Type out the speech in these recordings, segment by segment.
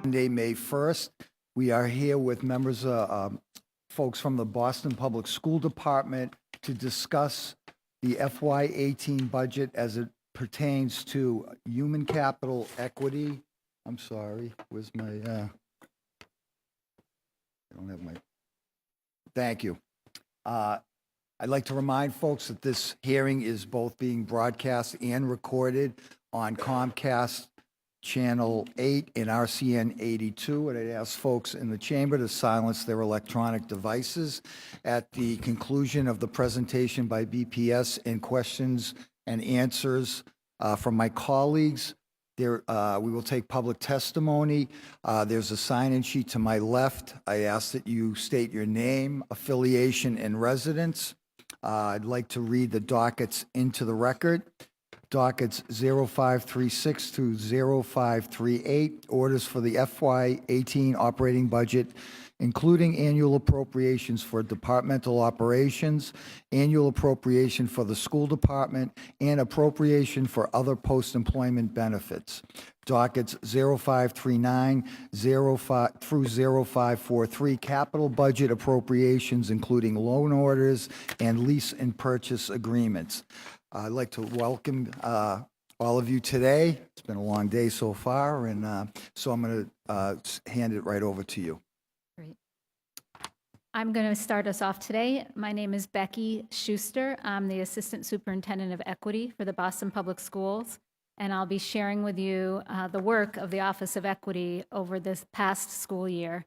Monday, May 1st. We are here with members, folks from the Boston Public School Department to discuss the FY18 budget as it pertains to human capital equity. I'm sorry, where's my, I don't have my, thank you. I'd like to remind folks that this hearing is both being broadcast and recorded on Comcast Channel 8 and RCN 82, and I'd ask folks in the chamber to silence their electronic devices. At the conclusion of the presentation by BPS and questions and answers from my colleagues, we will take public testimony. There's a sign-in sheet to my left. I ask that you state your name, affiliation, and residence. I'd like to read the dockets into the record. Dockets 0536 through 0538, orders for the FY18 operating budget, including annual appropriations for departmental operations, annual appropriation for the school department, and appropriation for other post-employment benefits. Dockets 0539 through 0543, capital budget appropriations, including loan orders and lease and purchase agreements. I'd like to welcome all of you today. It's been a long day so far, and so I'm going to hand it right over to you. Great. I'm going to start us off today. My name is Becky Schuster. I'm the Assistant Superintendent of Equity for the Boston Public Schools, and I'll be sharing with you the work of the Office of Equity over this past school year.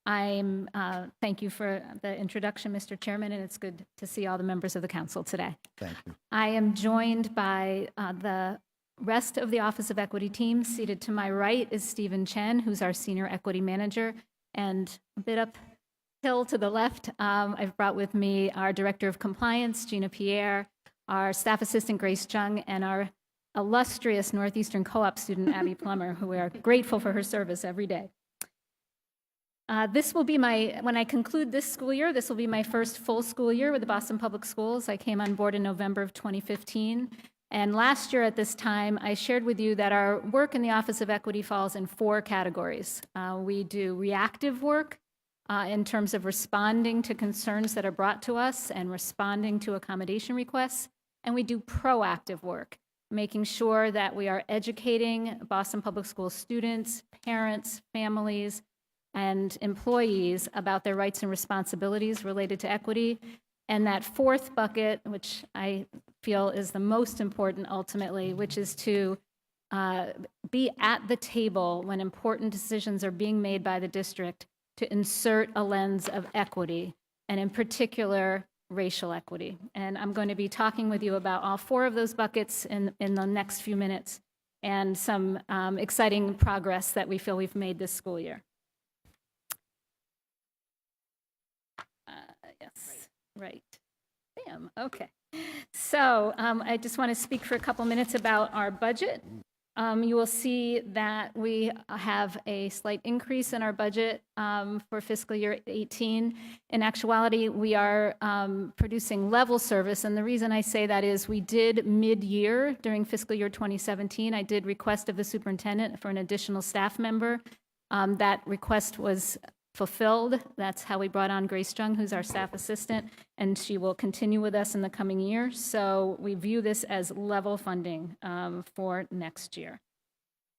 Thank you for the introduction, Mr. Chairman, and it's good to see all the members of the council today. Thank you. I am joined by the rest of the Office of Equity team. Seated to my right is Stephen Chen, who's our Senior Equity Manager, and a bit uphill to the left, I've brought with me our Director of Compliance, Gina Pierre, our Staff Assistant, Grace Jung, and our illustrious Northeastern Co-op student, Abby Plummer, who we are grateful for her service every day. This will be when I conclude this school year, this will be my first full school year with the Boston Public Schools. I came on board in November of 2015. And last year at this time, I shared with you that our work in the Office of Equity falls in 4 categories. We do reactive work in terms of responding to concerns that are brought to us and responding to accommodation requests. And we do proactive work, making sure that we are educating Boston Public School students, parents, families, and employees about their rights and responsibilities related to equity. And that 4th bucket, which I feel is the most important ultimately, which is to be at the table when important decisions are being made by the district to insert a lens of equity, and in particular, racial equity. And I'm going to be talking with you about all 4 of those buckets in the next few minutes, and some exciting progress that we feel we've made this school year. Yes, right. Bam, okay. So I just want to speak for a couple minutes about our budget. You will see that we have a slight increase in our budget for fiscal year 18. In actuality, we are producing level service, and the reason I say that is we did mid-year during fiscal year 2017, I did request of the superintendent for an additional staff member. That request was fulfilled. That's how we brought on Grace Jung, who's our staff assistant, and she will continue with us in the coming year. So we view this as level funding for next year.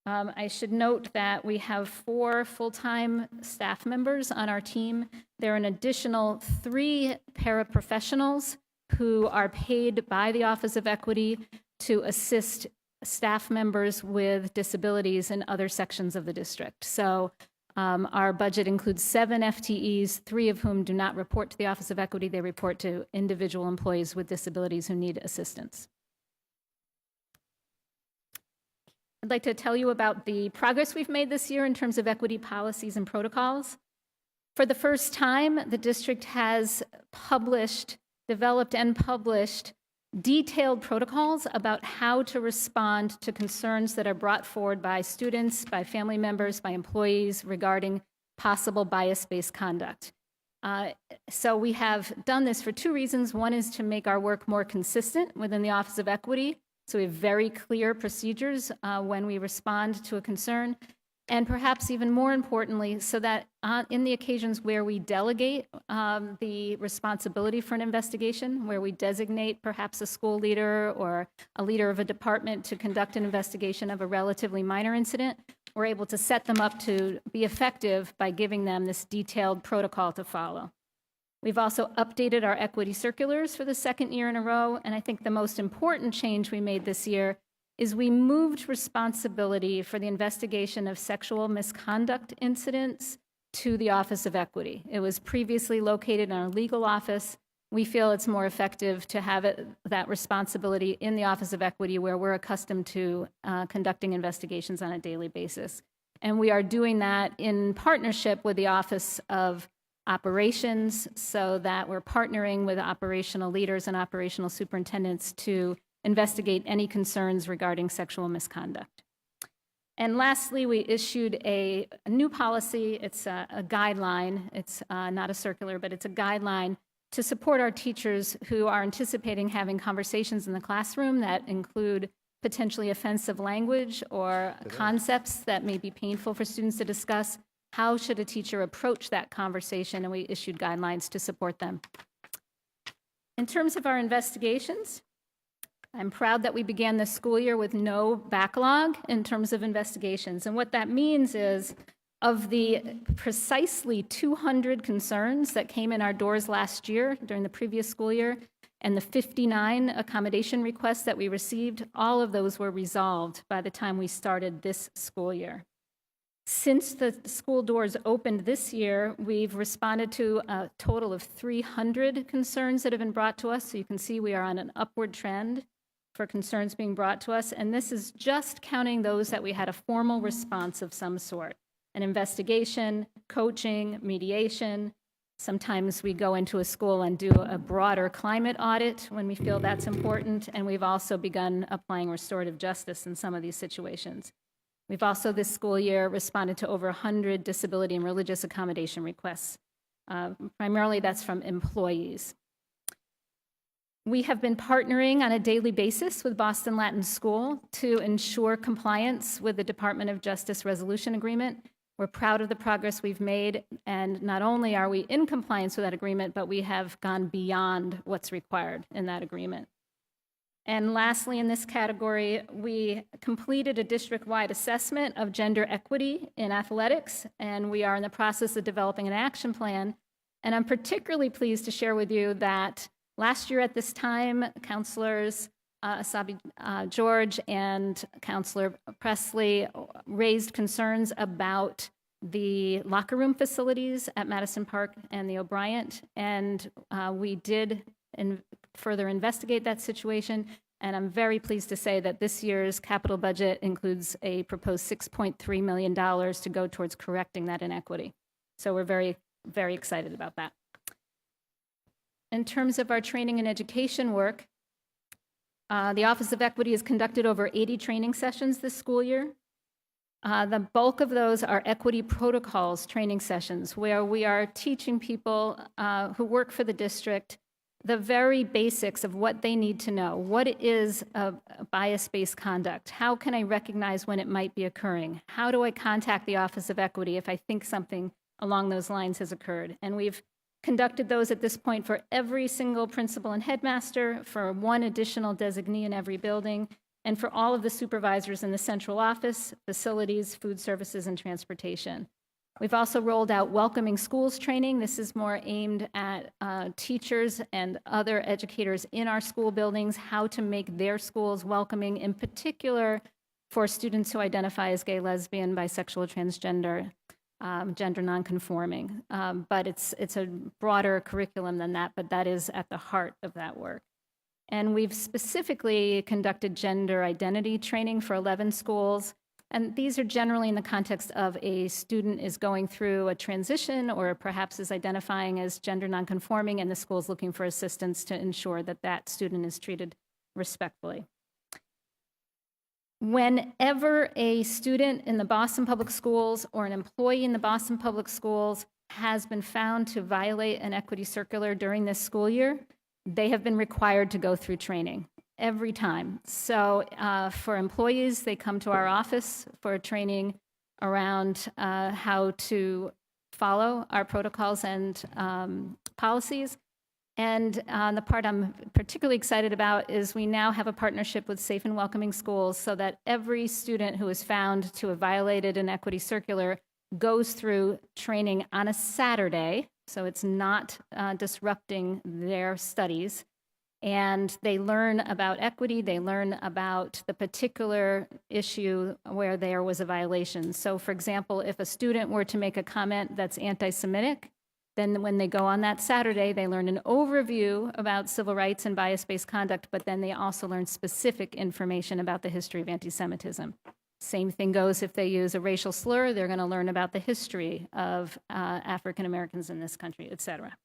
I should note that we have 4 full-time staff members on our team. There are an additional 3 paraprofessionals who are paid by the Office of Equity to assist staff members with disabilities in other sections of the district. So our budget includes 7 FTEs, 3 of whom do not report to the Office of Equity. They report to individual employees with disabilities who need assistance. I'd like to tell you about the progress we've made this year in terms of equity policies and protocols. For the first time, the district has developed and published detailed protocols about how to respond to concerns that are brought forward by students, by family members, by employees regarding possible bias-based conduct. So we have done this for 2 reasons. One is to make our work more consistent within the Office of Equity, so we have very clear procedures when we respond to a concern. And perhaps even more importantly, so that in the occasions where we delegate the responsibility for an investigation, where we designate perhaps a school leader or a leader of a department to conduct an investigation of a relatively minor incident, we're able to set them up to be effective by giving them this detailed protocol to follow. We've also updated our equity circulars for the second year in a row, and I think the most important change we made this year is we moved responsibility for the investigation of sexual misconduct incidents to the Office of Equity. It was previously located in our legal office. We feel it's more effective to have that responsibility in the Office of Equity, where we're accustomed to conducting investigations on a daily basis. And we are doing that in partnership with the Office of Operations, so that we're partnering with operational leaders and operational superintendents to investigate any concerns regarding sexual misconduct. And lastly, we issued a new policy. It's a guideline. It's not a circular, but it's a guideline to support our teachers who are anticipating having conversations in the classroom that include potentially offensive language or concepts that may be painful for students to discuss. How should a teacher approach that conversation? And we issued guidelines to support them. In terms of our investigations, I'm proud that we began this school year with no backlog in terms of investigations. And what that means is, of the precisely 200 concerns that came in our doors last year during the previous school year, and the 59 accommodation requests that we received, all of those were resolved by the time we started this school year. Since the school doors opened this year, we've responded to a total of 300 concerns that have been brought to us. So you can see we are on an upward trend for concerns being brought to us. And this is just counting those that we had a formal response of some sort. An investigation, coaching, mediation. Sometimes we go into a school and do a broader climate audit when we feel that's important. And we've also begun applying restorative justice in some of these situations. We've also this school year responded to over 100 disability and religious accommodation requests. Primarily that's from employees. We have been partnering on a daily basis with Boston Latin School to ensure compliance with the Department of Justice Resolution Agreement. We're proud of the progress we've made, and not only are we in compliance with that agreement, but we have gone beyond what's required in that agreement. And lastly, in this category, we completed a district-wide assessment of gender equity in athletics, and we are in the process of developing an action plan. And I'm particularly pleased to share with you that last year at this time, Counselors Asabi George and Counselor Presley raised concerns about the locker room facilities at Madison Park and the O'Brien, and we did further investigate that situation. And I'm very pleased to say that this year's capital budget includes a proposed $6.3 million to go towards correcting that inequity. So we're very, very excited about that. In terms of our training and education work, the Office of Equity has conducted over 80 training sessions this school year. The bulk of those are equity protocols training sessions, where we are teaching people who work for the district the very basics of what they need to know. What is a bias-based conduct? How can I recognize when it might be occurring? How do I contact the Office of Equity if I think something along those lines has occurred? And we've conducted those at this point for every single principal and headmaster, for one additional designee in every building, and for all of the supervisors in the central office, facilities, food services, and transportation. We've also rolled out welcoming schools training. This is more aimed at teachers and other educators in our school buildings, how to make their schools welcoming, in particular for students who identify as gay, lesbian, bisexual, transgender, gender nonconforming. But it's a broader curriculum than that, but that is at the heart of that work. And we've specifically conducted gender identity training for 11 schools. And these are generally in the context of a student is going through a transition or perhaps is identifying as gender nonconforming, and the school is looking for assistance to ensure that that student is treated respectfully. Whenever a student in the Boston Public Schools or an employee in the Boston Public Schools has been found to violate an equity circular during this school year, they have been required to go through training. Every time. So for employees, they come to our office for training around how to follow our protocols and policies. And the part I'm particularly excited about is we now have a partnership with Safe and Welcoming Schools so that every student who is found to have violated an equity circular goes through training on a Saturday, so it's not disrupting their studies. And they learn about equity, they learn about the particular issue where there was a violation. So for example, if a student were to make a comment that's anti-Semitic, then when they go on that Saturday, they learn an overview about civil rights and bias-based conduct, but then they also learn specific information about the history of anti-Semitism. Same thing goes if they use a racial slur, they're gonna learn about the history of African Americans in this country, et cetera.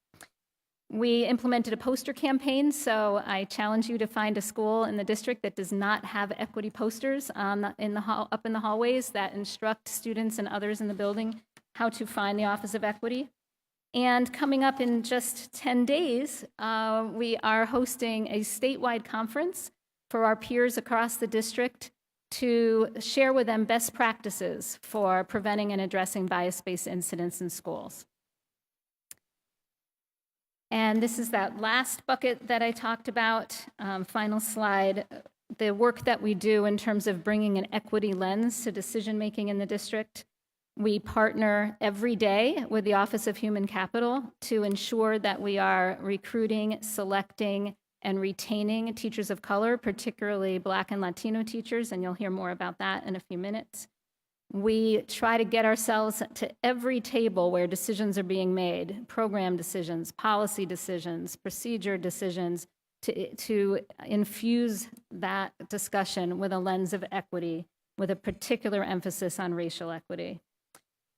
We implemented a poster campaign, so I challenge you to find a school in the district that does not have equity posters up in the hallways that instruct students and others in the building how to find the Office of Equity. And coming up in just 10 days, we are hosting a statewide conference for our peers across the district to share with them best practices for preventing and addressing bias-based incidents in schools. And this is that last bucket that I talked about, final slide, the work that we do in terms of bringing an equity lens to decision-making in the district. We partner every day with the Office of Human Capital to ensure that we are recruiting, selecting, and retaining teachers of color, particularly Black and Latino teachers, and you'll hear more about that in a few minutes. We try to get ourselves to every table where decisions are being made, program decisions, policy decisions, procedure decisions, to infuse that discussion with a lens of equity, with a particular emphasis on racial equity.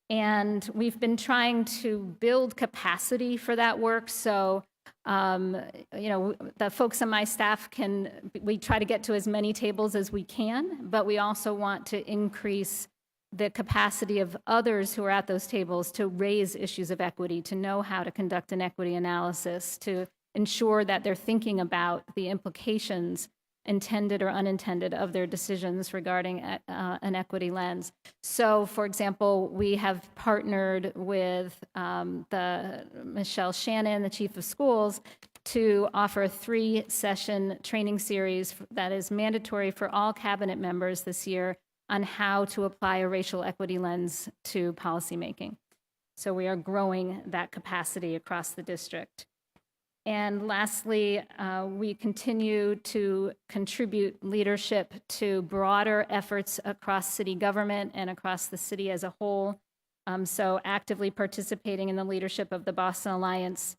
And we've been trying to build capacity for that work. So, the folks on my staff we try to get to as many tables as we can, but we also want to increase the capacity of others who are at those tables to raise issues of equity, to know how to conduct an equity analysis, to ensure that they're thinking about the implications, intended or unintended, of their decisions regarding an equity lens. So, for example, we have partnered with Michelle Shannon, the chief of schools, to offer a 3-session training series that is mandatory for all cabinet members this year on how to apply a racial equity lens to policymaking. So we are growing that capacity across the district. And lastly, we continue to contribute leadership to broader efforts across city government and across the city as a whole. So actively participating in the leadership of the Boston Alliance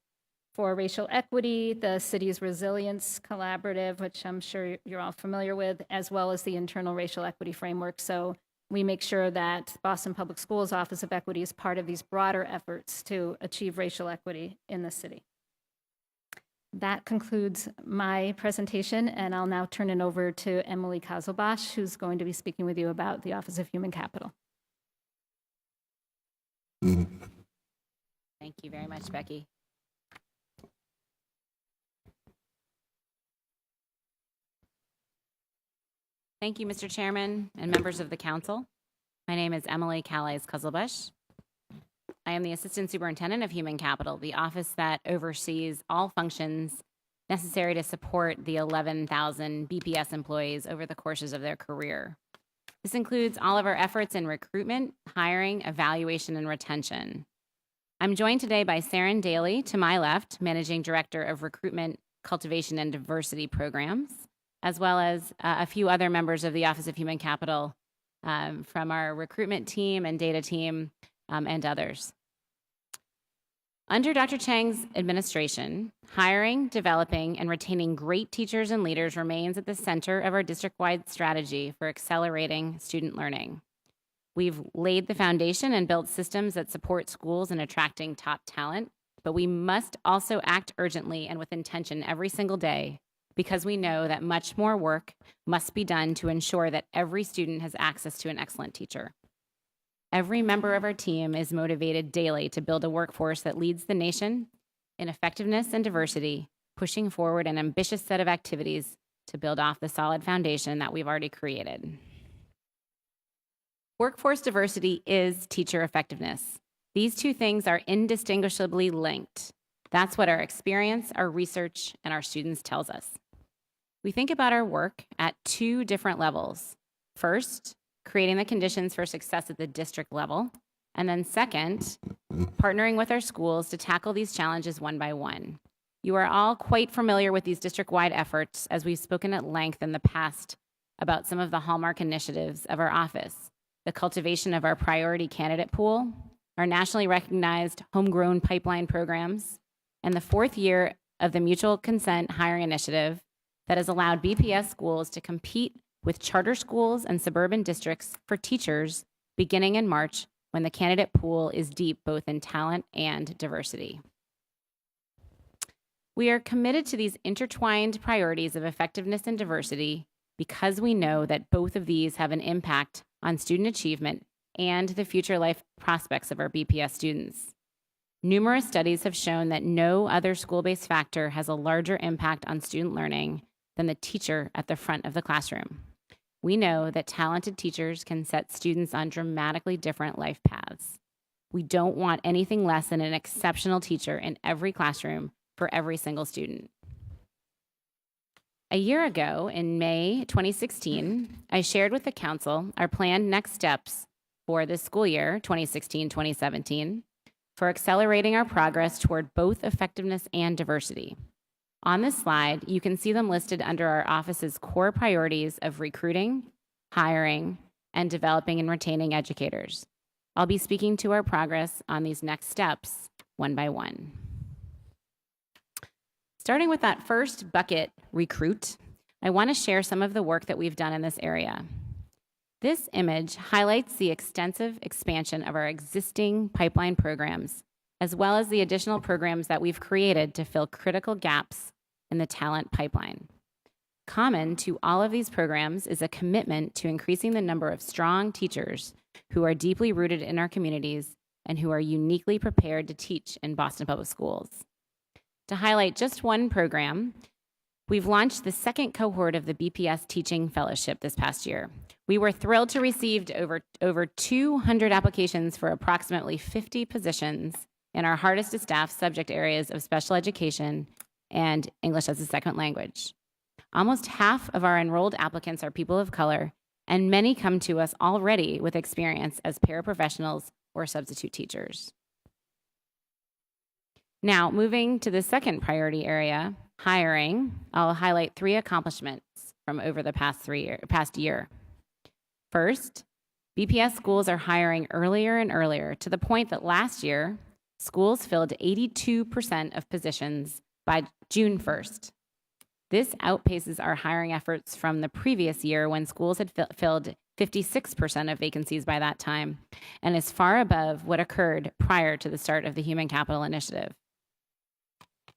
for Racial Equity, the City's Resilience Collaborative, which I'm sure you're all familiar with, as well as the Internal Racial Equity Framework. So we make sure that Boston Public Schools Office of Equity is part of these broader efforts to achieve racial equity in the city. That concludes my presentation, and I'll now turn it over to Emily Kazelbosch, who's going to be speaking with you about the Office of Human Capital. Thank you very much, Becky. Thank you, Mr. Chairman and members of the council. My name is Emily Calais-Kazelbush. I am the Assistant Superintendent of Human Capital, the office that oversees all functions necessary to support the 11,000 BPS employees over the courses of their career. This includes all of our efforts in recruitment, hiring, evaluation, and retention. I'm joined today by Saren Daly, to my left, Managing Director of Recruitment, Cultivation, and Diversity Programs, as well as a few other members of the Office of Human Capital from our recruitment team and data team and others. Under Dr. Chang's administration, hiring, developing, and retaining great teachers and leaders remains at the center of our district-wide strategy for accelerating student learning. We've laid the foundation and built systems that support schools in attracting top talent, but we must also act urgently and with intention every single day, because we know that much more work must be done to ensure that every student has access to an excellent teacher. Every member of our team is motivated daily to build a workforce that leads the nation in effectiveness and diversity, pushing forward an ambitious set of activities to build off the solid foundation that we've already created. Workforce diversity is teacher effectiveness. These two things are indistinguishably linked. That's what our experience, our research, and our students tells us. We think about our work at two different levels. First, creating the conditions for success at the district level, and then second, partnering with our schools to tackle these challenges one by one. You are all quite familiar with these district-wide efforts, as we've spoken at length in the past about some of the hallmark initiatives of our office: the cultivation of our priority candidate pool, our nationally recognized homegrown pipeline programs, and the fourth year of the mutual consent hiring initiative that has allowed BPS schools to compete with charter schools and suburban districts for teachers beginning in March, when the candidate pool is deep both in talent and diversity. We are committed to these intertwined priorities of effectiveness and diversity because we know that both of these have an impact on student achievement and the future life prospects of our BPS students. Numerous studies have shown that no other school-based factor has a larger impact on student learning than the teacher at the front of the classroom. We know that talented teachers can set students on dramatically different life paths. We don't want anything less than an exceptional teacher in every classroom for every single student. A year ago, in May 2016, I shared with the council our planned next steps for this school year, 2016-2017, for accelerating our progress toward both effectiveness and diversity. On this slide, you can see them listed under our office's core priorities of recruiting, hiring, and developing and retaining educators. I'll be speaking to our progress on these next steps one by one. Starting with that first bucket, recruit, I want to share some of the work that we've done in this area. This image highlights the extensive expansion of our existing pipeline programs, as well as the additional programs that we've created to fill critical gaps in the talent pipeline. Common to all of these programs is a commitment to increasing the number of strong teachers who are deeply rooted in our communities and who are uniquely prepared to teach in Boston Public Schools. To highlight just one program, we've launched the second cohort of the BPS Teaching Fellowship this past year. We were thrilled to receive over 200 applications for approximately 50 positions in our hardest to staff subject areas of special education and English as a second language. Almost half of our enrolled applicants are people of color, and many come to us already with experience as paraprofessionals or substitute teachers. Now, moving to the second priority area, hiring, I'll highlight 3 accomplishments from over the past year. First, BPS schools are hiring earlier and earlier, to the point that last year, schools filled 82% of positions by June 1st. This outpaces our hiring efforts from the previous year, when schools had filled 56% of vacancies by that time, and is far above what occurred prior to the start of the Human Capital Initiative.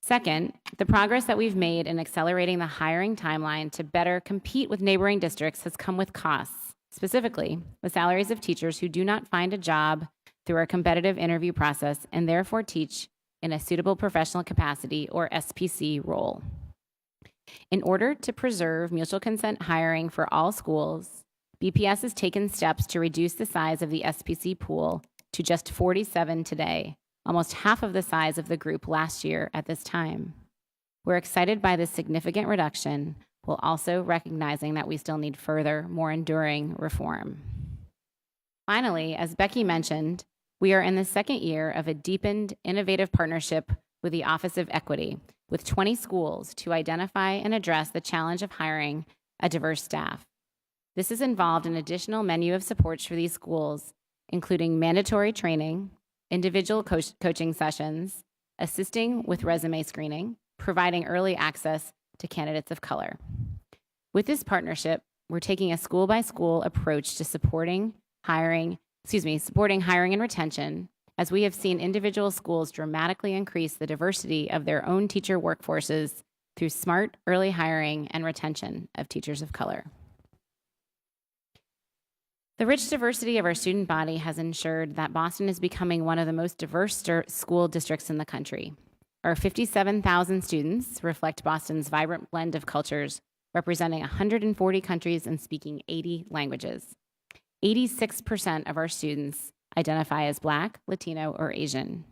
Second, the progress that we've made in accelerating the hiring timeline to better compete with neighboring districts has come with costs, specifically the salaries of teachers who do not find a job through our competitive interview process and therefore teach in a suitable professional capacity or SPC role. In order to preserve mutual consent hiring for all schools, BPS has taken steps to reduce the size of the SPC pool to just 47 today, almost half of the size of the group last year at this time. We're excited by this significant reduction, while also recognizing that we still need further, more enduring reform. Finally, as Becky mentioned, we are in the second year of a deepened, innovative partnership with the Office of Equity, with 20 schools to identify and address the challenge of hiring a diverse staff. This has involved an additional menu of supports for these schools, including mandatory training, individual coaching sessions, assisting with resume screening, providing early access to candidates of color. With this partnership, we're taking a school-by-school approach to supporting hiring and retention, as we have seen individual schools dramatically increase the diversity of their own teacher workforces through smart early hiring and retention of teachers of color. The rich diversity of our student body has ensured that Boston is becoming one of the most diverse school districts in the country. Our 57,000 students reflect Boston's vibrant blend of cultures, representing 140 countries and speaking 80 languages. 86% of our students identify as Black, Latino, or Asian.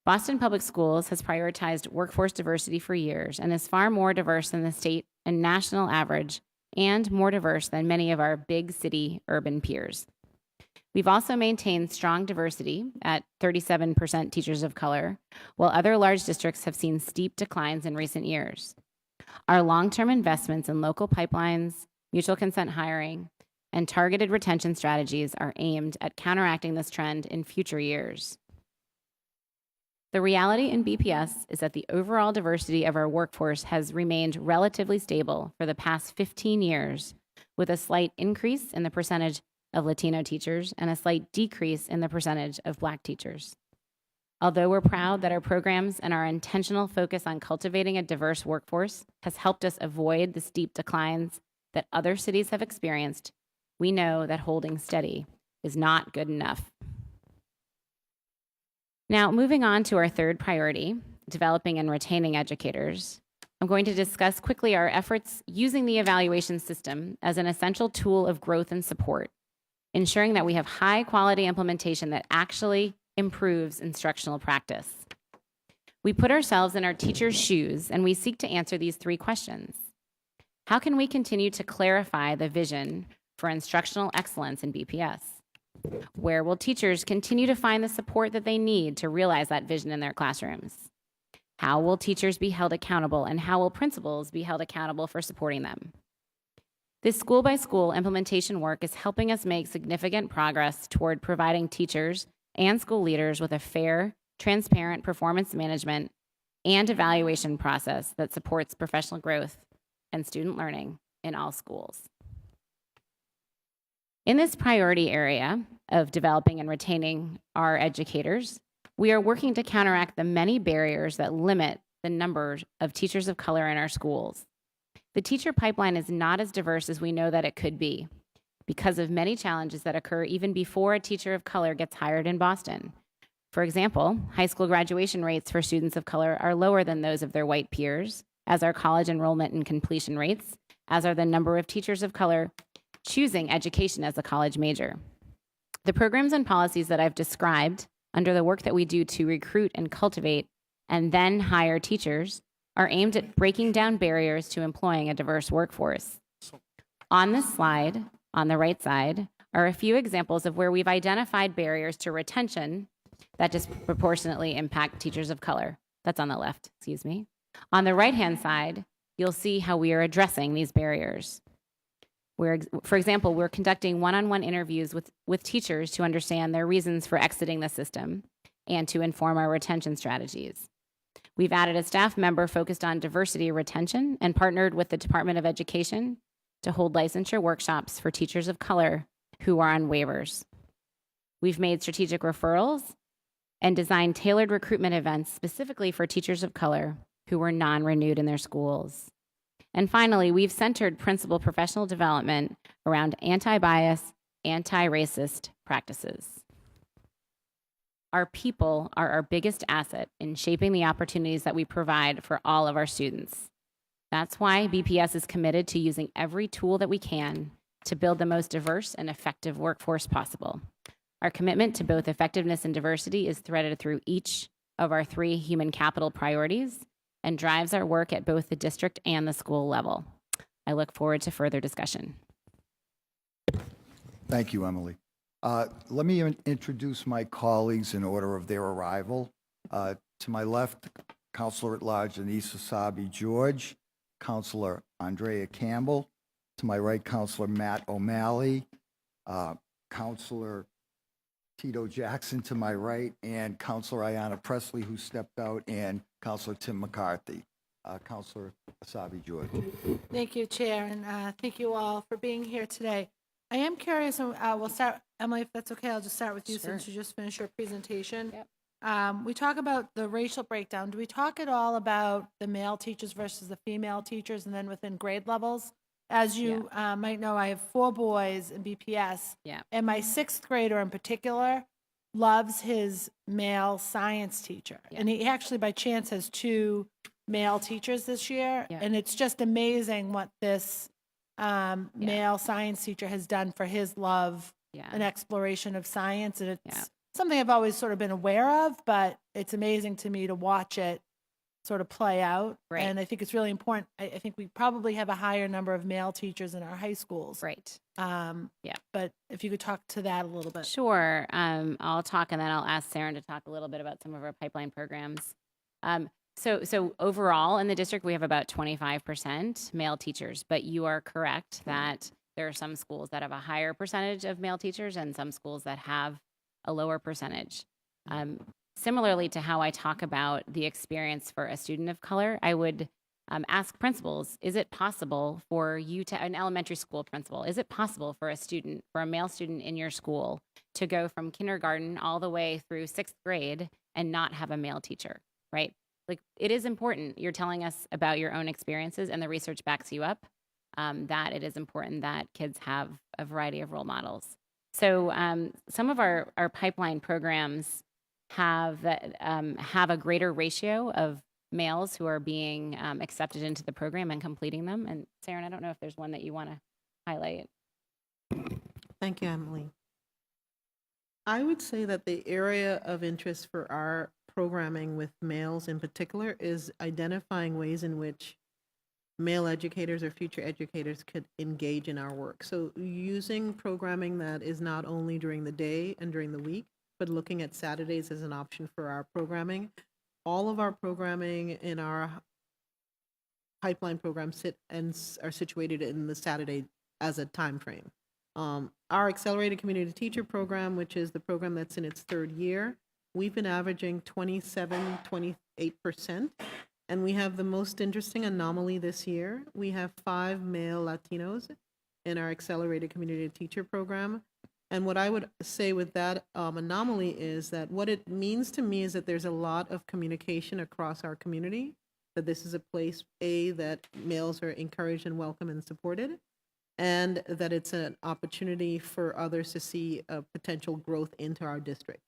Boston Public Schools has prioritized workforce diversity for years and is far more diverse than the state and national average and more diverse than many of our big city urban peers. We've also maintained strong diversity at 37% teachers of color, while other large districts have seen steep declines in recent years. Our long-term investments in local pipelines, mutual consent hiring, and targeted retention strategies are aimed at counteracting this trend in future years. The reality in BPS is that the overall diversity of our workforce has remained relatively stable for the past 15 years, with a slight increase in the percentage of Latino teachers and a slight decrease in the percentage of Black teachers. Although we're proud that our programs and our intentional focus on cultivating a diverse workforce has helped us avoid the steep declines that other cities have experienced, we know that holding steady is not good enough. Now, moving on to our third priority, developing and retaining educators, I'm going to discuss quickly our efforts using the evaluation system as an essential tool of growth and support, ensuring that we have high-quality implementation that actually improves instructional practice. We put ourselves in our teachers' shoes, and we seek to answer these three questions. How can we continue to clarify the vision for instructional excellence in BPS? Where will teachers continue to find the support that they need to realize that vision in their classrooms? How will teachers be held accountable, and how will principals be held accountable for supporting them? This school-by-school implementation work is helping us make significant progress toward providing teachers and school leaders with a fair, transparent performance management and evaluation process that supports professional growth and student learning in all schools. In this priority area of developing and retaining our educators, we are working to counteract the many barriers that limit the number of teachers of color in our schools. The teacher pipeline is not as diverse as we know that it could be because of many challenges that occur even before a teacher of color gets hired in Boston. For example, high school graduation rates for students of color are lower than those of their white peers, as are college enrollment and completion rates, as are the number of teachers of color choosing education as a college major. The programs and policies that I've described under the work that we do to recruit and cultivate and then hire teachers are aimed at breaking down barriers to employing a diverse workforce. On this slide, on the right side, are a few examples of where we've identified barriers to retention that disproportionately impact teachers of color. That's on the left, excuse me. On the right-hand side, you'll see how we are addressing these barriers. For example, we're conducting one-on-one interviews with teachers to understand their reasons for exiting the system and to inform our retention strategies. We've added a staff member focused on diversity retention and partnered with the Department of Education to hold licensure workshops for teachers of color who are on waivers. We've made strategic referrals and designed tailored recruitment events specifically for teachers of color who were non-renewed in their schools. And finally, we've centered principal professional development around anti-bias, anti-racist practices. Our people are our biggest asset in shaping the opportunities that we provide for all of our students. That's why BPS is committed to using every tool that we can to build the most diverse and effective workforce possible. Our commitment to both effectiveness and diversity is threaded through each of our three human capital priorities and drives our work at both the district and the school level. I look forward to further discussion. Thank you, Emily. Let me introduce my colleagues in order of their arrival. To my left, Counselor at Large Anissa Sabi George, Counselor Andrea Campbell. To my right, Counselor Matt O'Malley, Counselor Tito Jackson to my right, and Counselor Ayanna Presley, who stepped out, and Counselor Tim McCarthy. Counselor Sabi George. Thank you, Chair, and thank you all for being here today. I am curious, and we'll start, Emily, if that's okay, I'll just start with you since you just finished your presentation. Yep. We talk about the racial breakdown. Do we talk at all about the male teachers versus the female teachers, and then within grade levels? As you might know, I have 4 boys in BPS, and my 6th grader in particular loves his male science teacher. And he actually, by chance, has 2 male teachers this year, and it's just amazing what this male science teacher has done for his love Yeah. and exploration of science. And it's Yeah. something I've always sort of been aware of, but it's amazing to me to watch it sort of play out. Right. And I think it's really important. I think we probably have a higher number of male teachers in our high schools. Right. Yeah. But if you could talk to that a little bit. Sure. I'll talk, and then I'll ask Sarah to talk a little bit about some of our pipeline programs. So overall in the district, we have about 25% male teachers, but you are correct that there are some schools that have a higher percentage of male teachers and some schools that have a lower percentage. Similarly to how I talk about the experience for a student of color, I would ask principals, is it possible for you to, an elementary school principal, is it possible for a male student in your school to go from kindergarten all the way through 6th grade and not have a male teacher, right? Like, it is important. You're telling us about your own experiences, and the research backs you up, that it is important that kids have a variety of role models. So some of our pipeline programs have a greater ratio of males who are being accepted into the program and completing them. And Sarah, I don't know if there's one that you want to highlight. Thank you, Emily. I would say that the area of interest for our programming with males in particular is identifying ways in which male educators or future educators could engage in our work. So using programming that is not only during the day and during the week, but looking at Saturdays as an option for our programming. All of our programming in our pipeline program are situated in the Saturday as a time frame. Our accelerated community teacher program, which is the program that's in its 3rd year, we've been averaging 28%. And we have the most interesting anomaly this year. We have 5 male Latinos in our accelerated community teacher program. And what I would say with that anomaly is that what it means to me is that there's a lot of communication across our community, that this is a place, that males are encouraged and welcome and supported, and that it's an opportunity for others to see a potential growth into our district.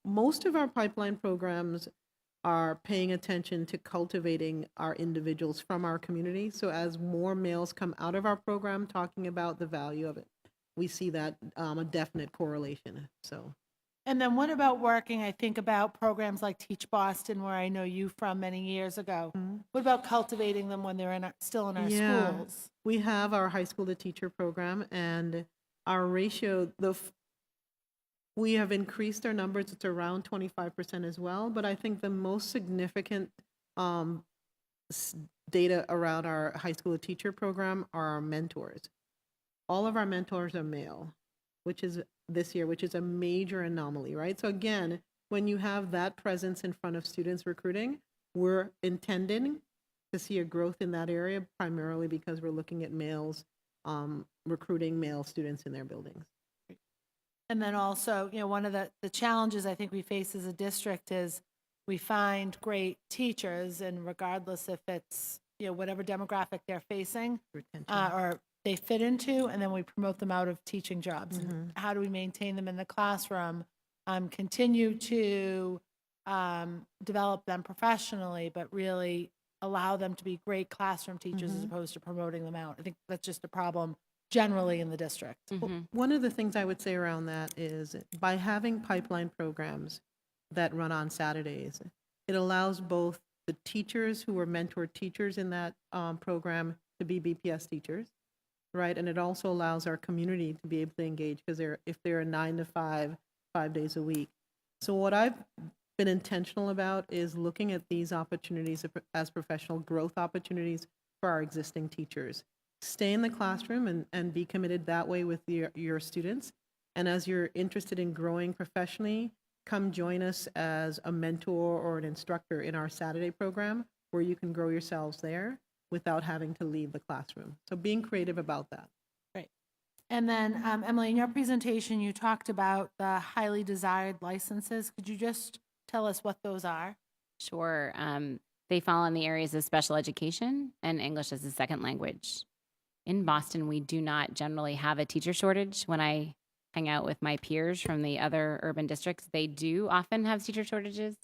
Most of our pipeline programs are paying attention to cultivating our individuals from our community. So as more males come out of our program talking about the value of it, we see that a definite correlation. So, And then what about working, I think about programs like Teach Boston, where I know you from many years ago. What about cultivating them when they're still in our schools? We have our high school to teacher program, and our ratio, we have increased our numbers. It's around 25% as well. But I think the most significant data around our high school to teacher program are our mentors. All of our mentors are male, which is this year, which is a major anomaly, right? So again, when you have that presence in front of students recruiting, we're intending to see a growth in that area, primarily because we're looking at males recruiting male students in their buildings. And then also, one of the challenges I think we face as a district is we find great teachers, and regardless if it's, whatever demographic they're facing, or they fit into, and then we promote them out of teaching jobs. And how do we maintain them in the classroom, continue to develop them professionally, but really allow them to be great classroom teachers as opposed to promoting them out? I think that's just a problem generally in the district. One of the things I would say around that is by having pipeline programs that run on Saturdays, it allows both the teachers who are mentored teachers in that program to be BPS teachers, right? And it also allows our community to be able to engage, because if they're a 9 to 5, 5 days a week. So what I've been intentional about is looking at these opportunities as professional growth opportunities for our existing teachers. Stay in the classroom and be committed that way with your students. And as you're interested in growing professionally, come join us as a mentor or an instructor in our Saturday program, where you can grow yourselves there without having to leave the classroom. So being creative about that. Great. And then, Emily, in your presentation, you talked about the highly desired licenses. Could you just tell us what those are? Sure. They fall in the areas of special education and English as a second language. In Boston, we do not generally have a teacher shortage. When I hang out with my peers from the other urban districts, they do often have teacher shortages.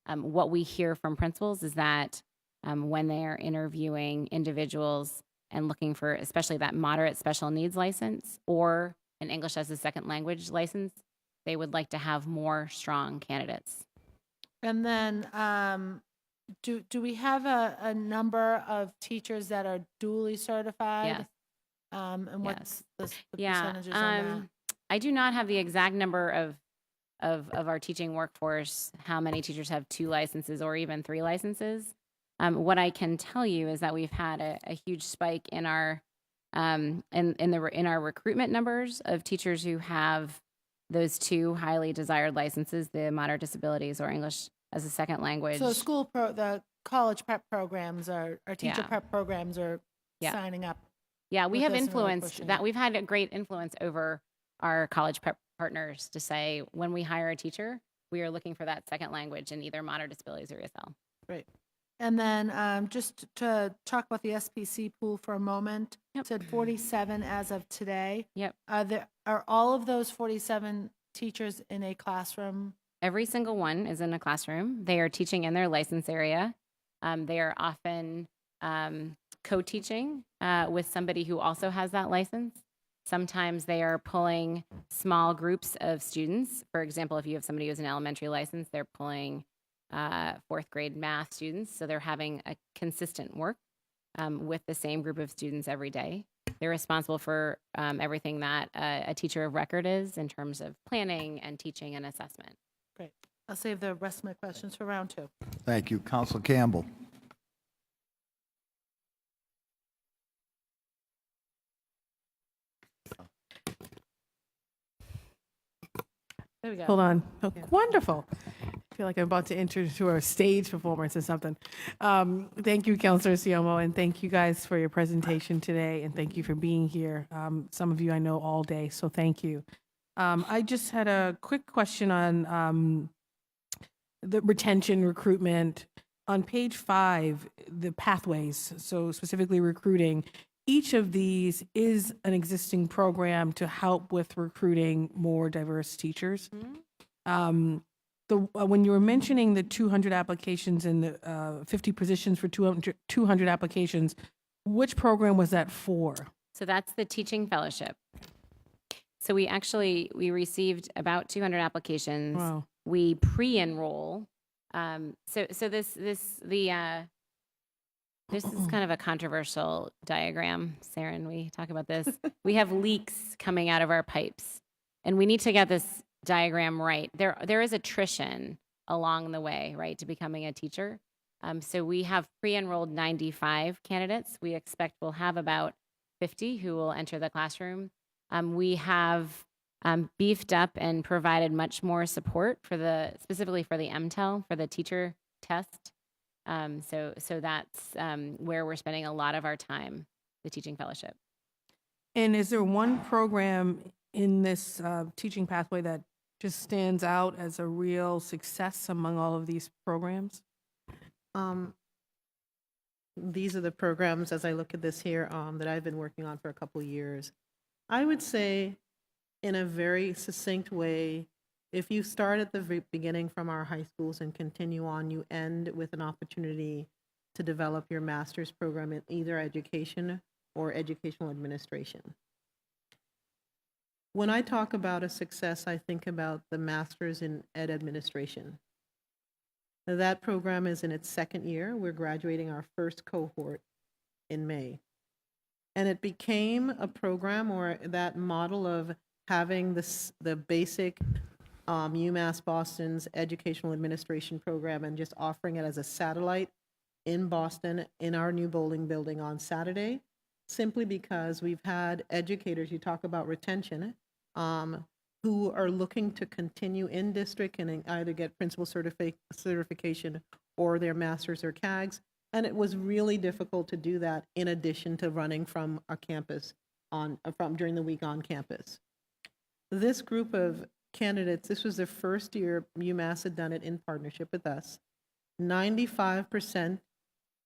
What we hear from principals is that when they are interviewing individuals and looking for especially that moderate special needs license or an English as a second language license, they would like to have more strong candidates. And then, do we have a number of teachers that are duly certified? Yes. And what's the Yeah, percentages on that? I do not have the exact number of our teaching workforce, how many teachers have 2 licenses or even 3 licenses. What I can tell you is that we've had a huge spike in our in our recruitment numbers of teachers who have those 2 highly desired licenses, the moderate disabilities or English as a second language. So the college prep programs our teacher Yeah. prep programs are Yeah. signing up. Yeah, we with have this and really influenced pushing that. it. We've had a great influence over our college prep partners to say when we hire a teacher, we are looking for that second language in either moderate disabilities or ESL. Great. And then just to talk about the SPC pool for a moment, Yep. said 47 as of today. Yep. Are all of those 47 teachers in a classroom? Every single one is in a classroom. They are teaching in their license area. They are often co-teaching with somebody who also has that license. Sometimes they are pulling small groups of students. For example, if you have somebody who has an elementary license, they're pulling 4th grade math students. So they're having a consistent work with the same group of students every day. They're responsible for everything that a teacher of record is in terms of planning and teaching and assessment. Great. I'll save the rest of my questions for round 2. Thank you. Counsel Campbell. There we go. Hold on. Oh, wonderful. I feel like I'm about to enter into a stage performance or something. Thank you, Counselor Siomo, and thank you guys for your presentation today, and thank you for being here. Some of you I know all day, so thank you. I just had a quick question on the retention, recruitment. On page 5, the pathways, so specifically recruiting, each of these is an existing program to help with recruiting more diverse teachers. When you were mentioning the 200 applications and the 50 positions for 200 applications, which program was that for? So that's the teaching fellowship. So we received about 200 applications. Wow. We pre-enroll. So this is kind of a controversial diagram, Saren. We talk about this. We have leaks coming out of our pipes, and we need to get this diagram right. There is attrition along the way, right, to becoming a teacher. So we have pre-enrolled 95 candidates. We expect we'll have about 50 who will enter the classroom. We have beefed up and provided much more support specifically for the MTEL, for the teacher test. So that's where we're spending a lot of our time, the teaching fellowship. And is there one program in this teaching pathway that just stands out as a real success among all of these programs? These are the programs, as I look at this here, that I've been working on for a couple of years. I would say, in a very succinct way, if you start at the beginning from our high schools and continue on, you end with an opportunity to develop your master's program in either education or educational administration. When I talk about a success, I think about the master's in ed administration. Now, that program is in its 2nd year. We're graduating our first cohort in May. And it became a program, or that model of having the basic UMass Boston's educational administration program and just offering it as a satellite in Boston in our new bowling building on Saturday, simply because we've had educators, you talk about retention, who are looking to continue in district and either get principal certification or their masters or CAGs. And it was really difficult to do that in addition to running from a campus during the week on campus. This group of candidates, this was the first year UMass had done it in partnership with us. 95%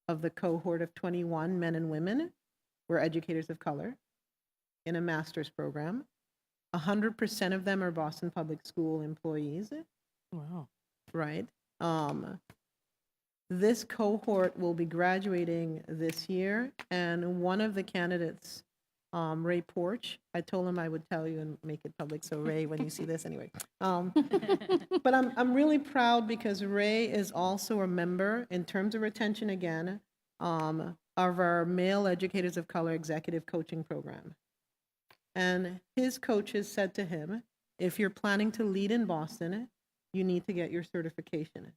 of the cohort of 21 men and women were educators of color in a master's program. 100% of them are Boston Public School employees. Wow. Right? This cohort will be graduating this year, and one of the candidates, Ray Porch, I told him I would tell you and make it public, so Ray, when you see this, anyway. But I'm really proud because Ray is also a member, in terms of retention again, of our Male Educators of Color Executive Coaching Program. And his coaches said to him, if you're planning to lead in Boston, you need to get your certification.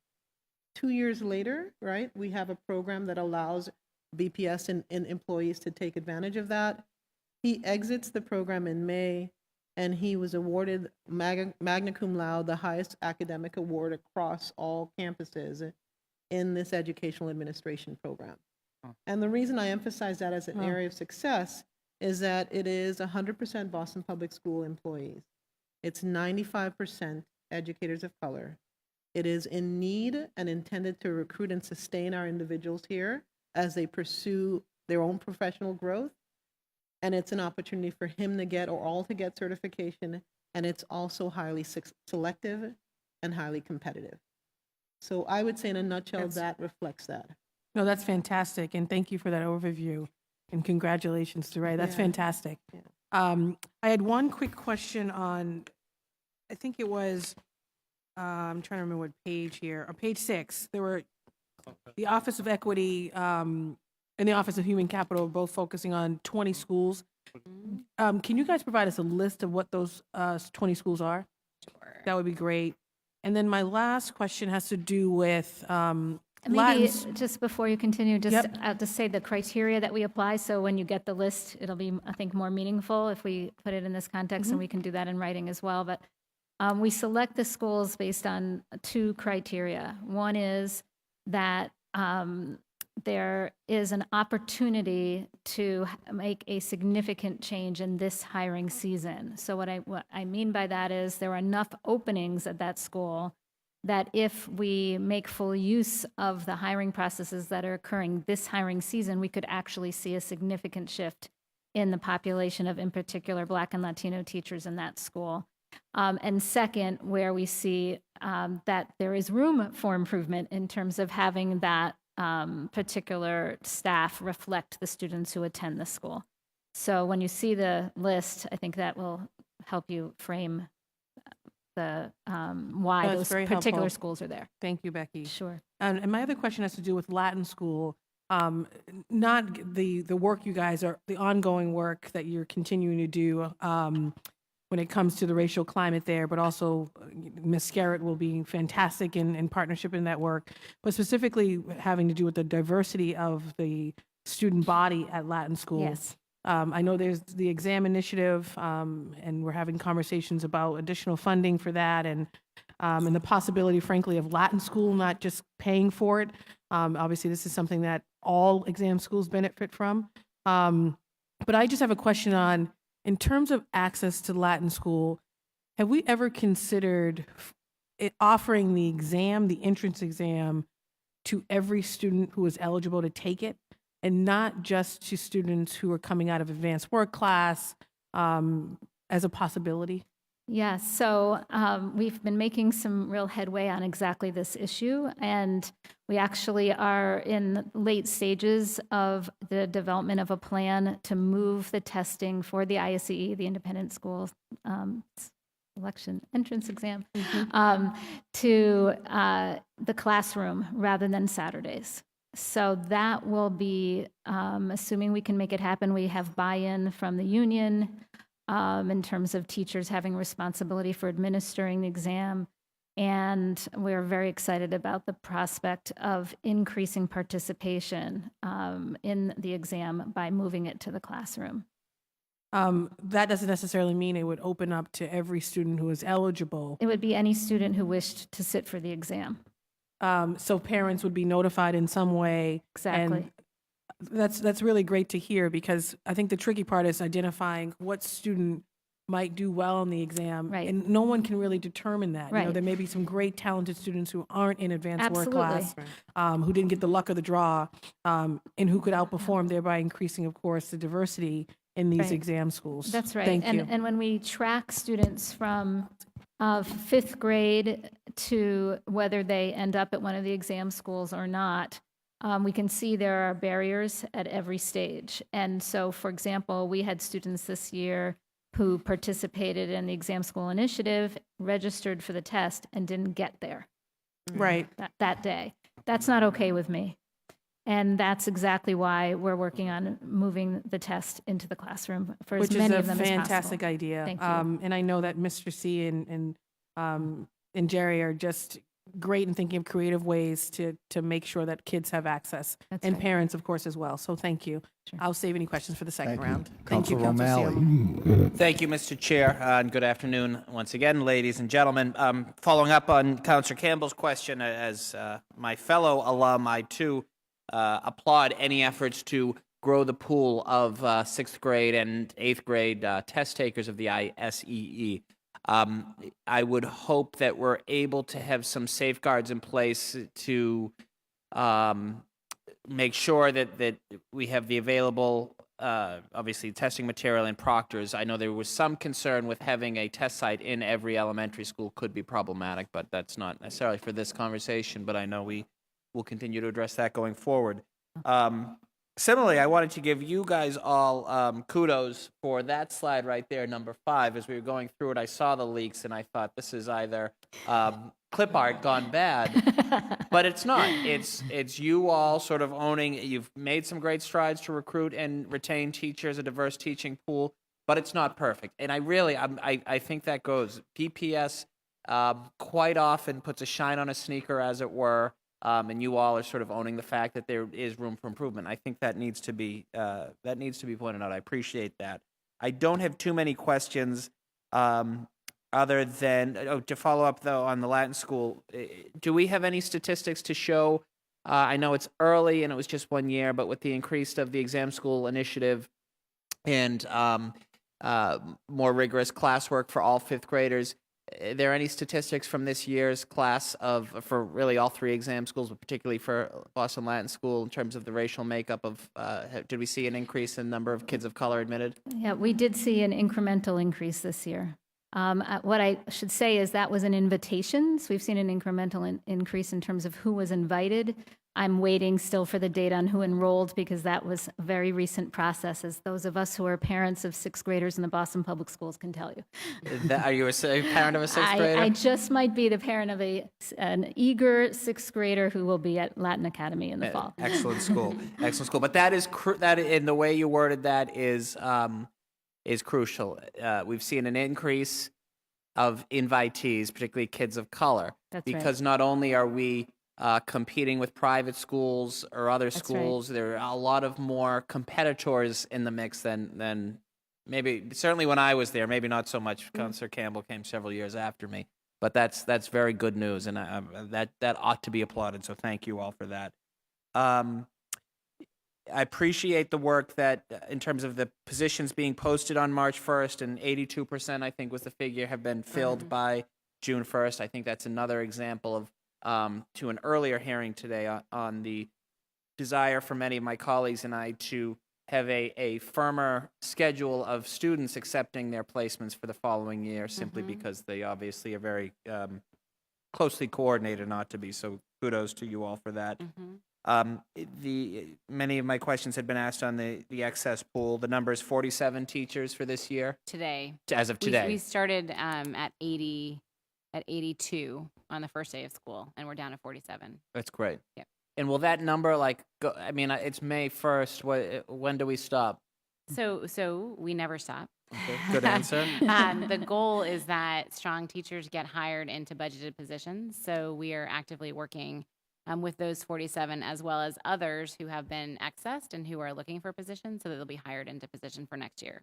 2 years later, right, we have a program that allows BPS and employees to take advantage of that. He exits the program in May, and he was awarded magna cum laude, the highest academic award across all campuses in this educational administration program. And the reason I emphasize that as an area of success is that it is 100% Boston Public School employees. It's 95% educators of color. It is in need and intended to recruit and sustain our individuals here as they pursue their own professional growth. And it's an opportunity for him to get, or all to get, certification. And it's also highly selective and highly competitive. So I would say in a nutshell, that reflects that. No, that's fantastic, and thank you for that overview, and congratulations to Ray. That's fantastic. Yeah. I had one quick question on, I think it was, I'm trying to remember what page here, on page 6, there were the Office of Equity and the Office of Human Capital both focusing on 20 schools. Can you guys provide us a list of what those 20 schools are? Sure. That would be great. And then my last question has to do with Maybe Latin. just before you continue, just Yep. I'll just say the criteria that we apply, so when you get the list, it'll be, I think, more meaningful if we put it in this context, and we can do that in writing as well. But we select the schools based on 2 criteria. One is that there is an opportunity to make a significant change in this hiring season. So what I mean by that is there are enough openings at that school that if we make full use of the hiring processes that are occurring this hiring season, we could actually see a significant shift in the population of, in particular, Black and Latino teachers in that school. And second, where we see that there is room for improvement in terms of having that particular staff reflect the students who attend the school. So when you see the list, I think that will help you frame the why That's those very particular helpful. schools are there. Thank you, Becky. Sure. And my other question has to do with Latin school, not the work you guys are, the ongoing work that you're continuing to do when it comes to the racial climate there, but also Ms. Garrett will be fantastic in partnership in that work, but specifically having to do with the diversity of the student body at Latin school. Yes. I know there's the exam initiative, and we're having conversations about additional funding for that, and the possibility, frankly, of Latin school not just paying for it. Obviously, this is something that all exam schools benefit from. But I just have a question on, in terms of access to Latin school, have we ever considered offering the exam, the entrance exam, to every student who is eligible to take it, and not just to students who are coming out of advanced work class, as a possibility? Yes, so we've been making some real headway on exactly this issue, and we actually are in late stages of the development of a plan to move the testing for the ISEE, the Independent School Election Entrance Exam, to the classroom rather than Saturdays. So that will be, assuming we can make it happen, we have buy-in from the union, in terms of teachers having responsibility for administering the exam. And we're very excited about the prospect of increasing participation in the exam by moving it to the classroom. That doesn't necessarily mean it would open up to every student who is eligible. It would be any student who wished to sit for the exam. So parents would be notified in some way. Exactly. And that's really great to hear, because I think the tricky part is identifying what student might do well on the exam. Right. And no one can really determine that. You know, Right. there may be some great talented students who aren't in advanced work Absolutely. class, who didn't get the luck of the draw, and who could outperform, thereby increasing, of course, the diversity in these Right. exam schools. That's right. Thank you. And when we track students from of fifth grade to whether they end up at one of the exam schools or not, we can see there are barriers at every stage. And so, for example, we had students this year who participated in the exam school initiative, registered for the test, and didn't get there Right. that day. That's not okay with me. And that's exactly why we're working on moving the test into the classroom for as Which is many a of them as possible. fantastic idea. Thank you. And I know that Mr. C and Jerry are just great in thinking of creative ways to make sure that kids have access, That's and right. parents, of course, as well. So thank you. Sure. I'll save any questions for the second Thank you. round. Counselor Counselor O'Malley. Siomo. Thank you, Mr. Chair, and good afternoon once again, ladies and gentlemen. Following up on Counselor Campbell's question, as my fellow alum, I too applaud any efforts to grow the pool of 6th grade and 8th grade test takers of the ISEE. I would hope that we're able to have some safeguards in place to make sure that we have the available, obviously, testing material and proctors. I know there was some concern with having a test site in every elementary school could be problematic, but that's not necessarily for this conversation, but I know we will continue to address that going forward. Similarly, I wanted to give you guys all kudos for that slide right there, number 5. As we were going through it, I saw the leaks, and I thought this is either clip art gone bad, but it's not. It's you all sort of owning. You've made some great strides to recruit and retain teachers, a diverse teaching pool, but it's not perfect. And I think that goes. PPS quite often puts a shine on a sneaker, as it were. And you all are sort of owning the fact that there is room for improvement. I think that needs to be pointed out. I appreciate that. I don't have too many questions, other than to follow up though on the Latin school. Do we have any statistics to show? I know it's early and it was just 1 year, but with the increase of the exam school initiative and more rigorous classwork for all 5th graders. Are there any statistics from this year's class for really all 3 exam schools, but particularly for Boston Latin School in terms of the racial makeup of, did we see an increase in number of kids of color admitted? Yeah, we did see an incremental increase this year. What I should say is that was an invitation. So we've seen an incremental increase in terms of who was invited. I'm waiting still for the data on who enrolled because that was a very recent process, as those of us who are parents of 6th graders in the Boston Public Schools can tell you. Are you a parent of a 6th grader? I just might be the parent of an eager 6th grader who will be at Latin Academy in the fall. Excellent school, excellent school. But that is that in the way you worded that is crucial. We've seen an increase of invitees, particularly kids of color, That's because not only are we competing with private schools or other That's right. schools, there are a lot of more competitors in the mix than maybe, certainly when I was there, maybe not so much. Counselor Campbell came several years after me, but that's very good news, and that ought to be applauded, so thank you all for that. I appreciate the work that, in terms of the positions being posted on March 1st, and 82%, I think was the figure, have been filled by June 1st. I think that's another example of, to an earlier hearing today on the desire for many of my colleagues and I to have a firmer schedule of students accepting their placements for the following year, simply because they obviously are very closely coordinated, not to be. So kudos to you all for that. Many of my questions had been asked on the excess pool. The number is 47 teachers for this year, Today. as of today. We started at 82 on the first day of school, and we're down to 47. That's great. Yep. And will that number go? I mean, it's May 1st. When do we stop? So we never stop. Okay, good answer. The goal is that strong teachers get hired into budgeted positions. So we are actively working with those 47, as well as others who have been accessed and who are looking for positions, so that they'll be hired into position for next year.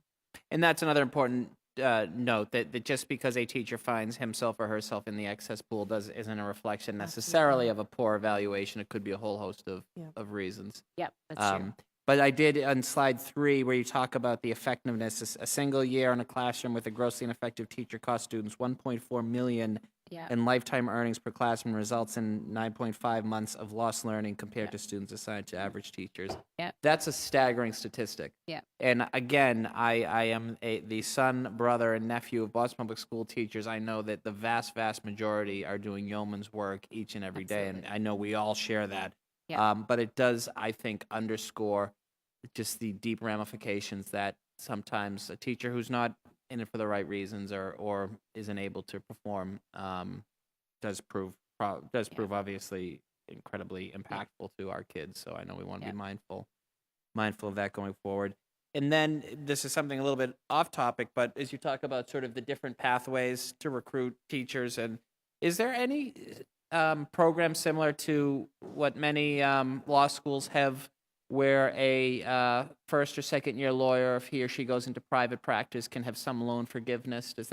And that's another important note, that just because a teacher finds himself or herself in the excess pool isn't a reflection necessarily of a poor evaluation. It could be a whole host of reasons. Yep, that's true. But I did, on slide 3, where you talk about the effectiveness, a single year in a classroom with a grossly ineffective teacher cost students $1.4 million Yeah. and lifetime earnings per classroom results in 9.5 months of lost learning compared to students assigned to average teachers. Yep. That's a staggering statistic. Yeah. And again, I am the son, brother, and nephew of Boston Public School teachers. I know that the vast, vast majority are doing yeoman's work each and every day, and I know we all share that. Yeah. But it does, I think, underscore just the deep ramifications that sometimes a teacher who's not in it for the right reasons or isn't able to perform does prove obviously incredibly impactful to our kids. So I know we want to be mindful of that going forward. And then this is something a little bit off topic, but as you talk about sort of the different pathways to recruit teachers, and is there any program similar to what many law schools have, where a first or second year lawyer, if he or she goes into private practice, can have some loan forgiveness? Do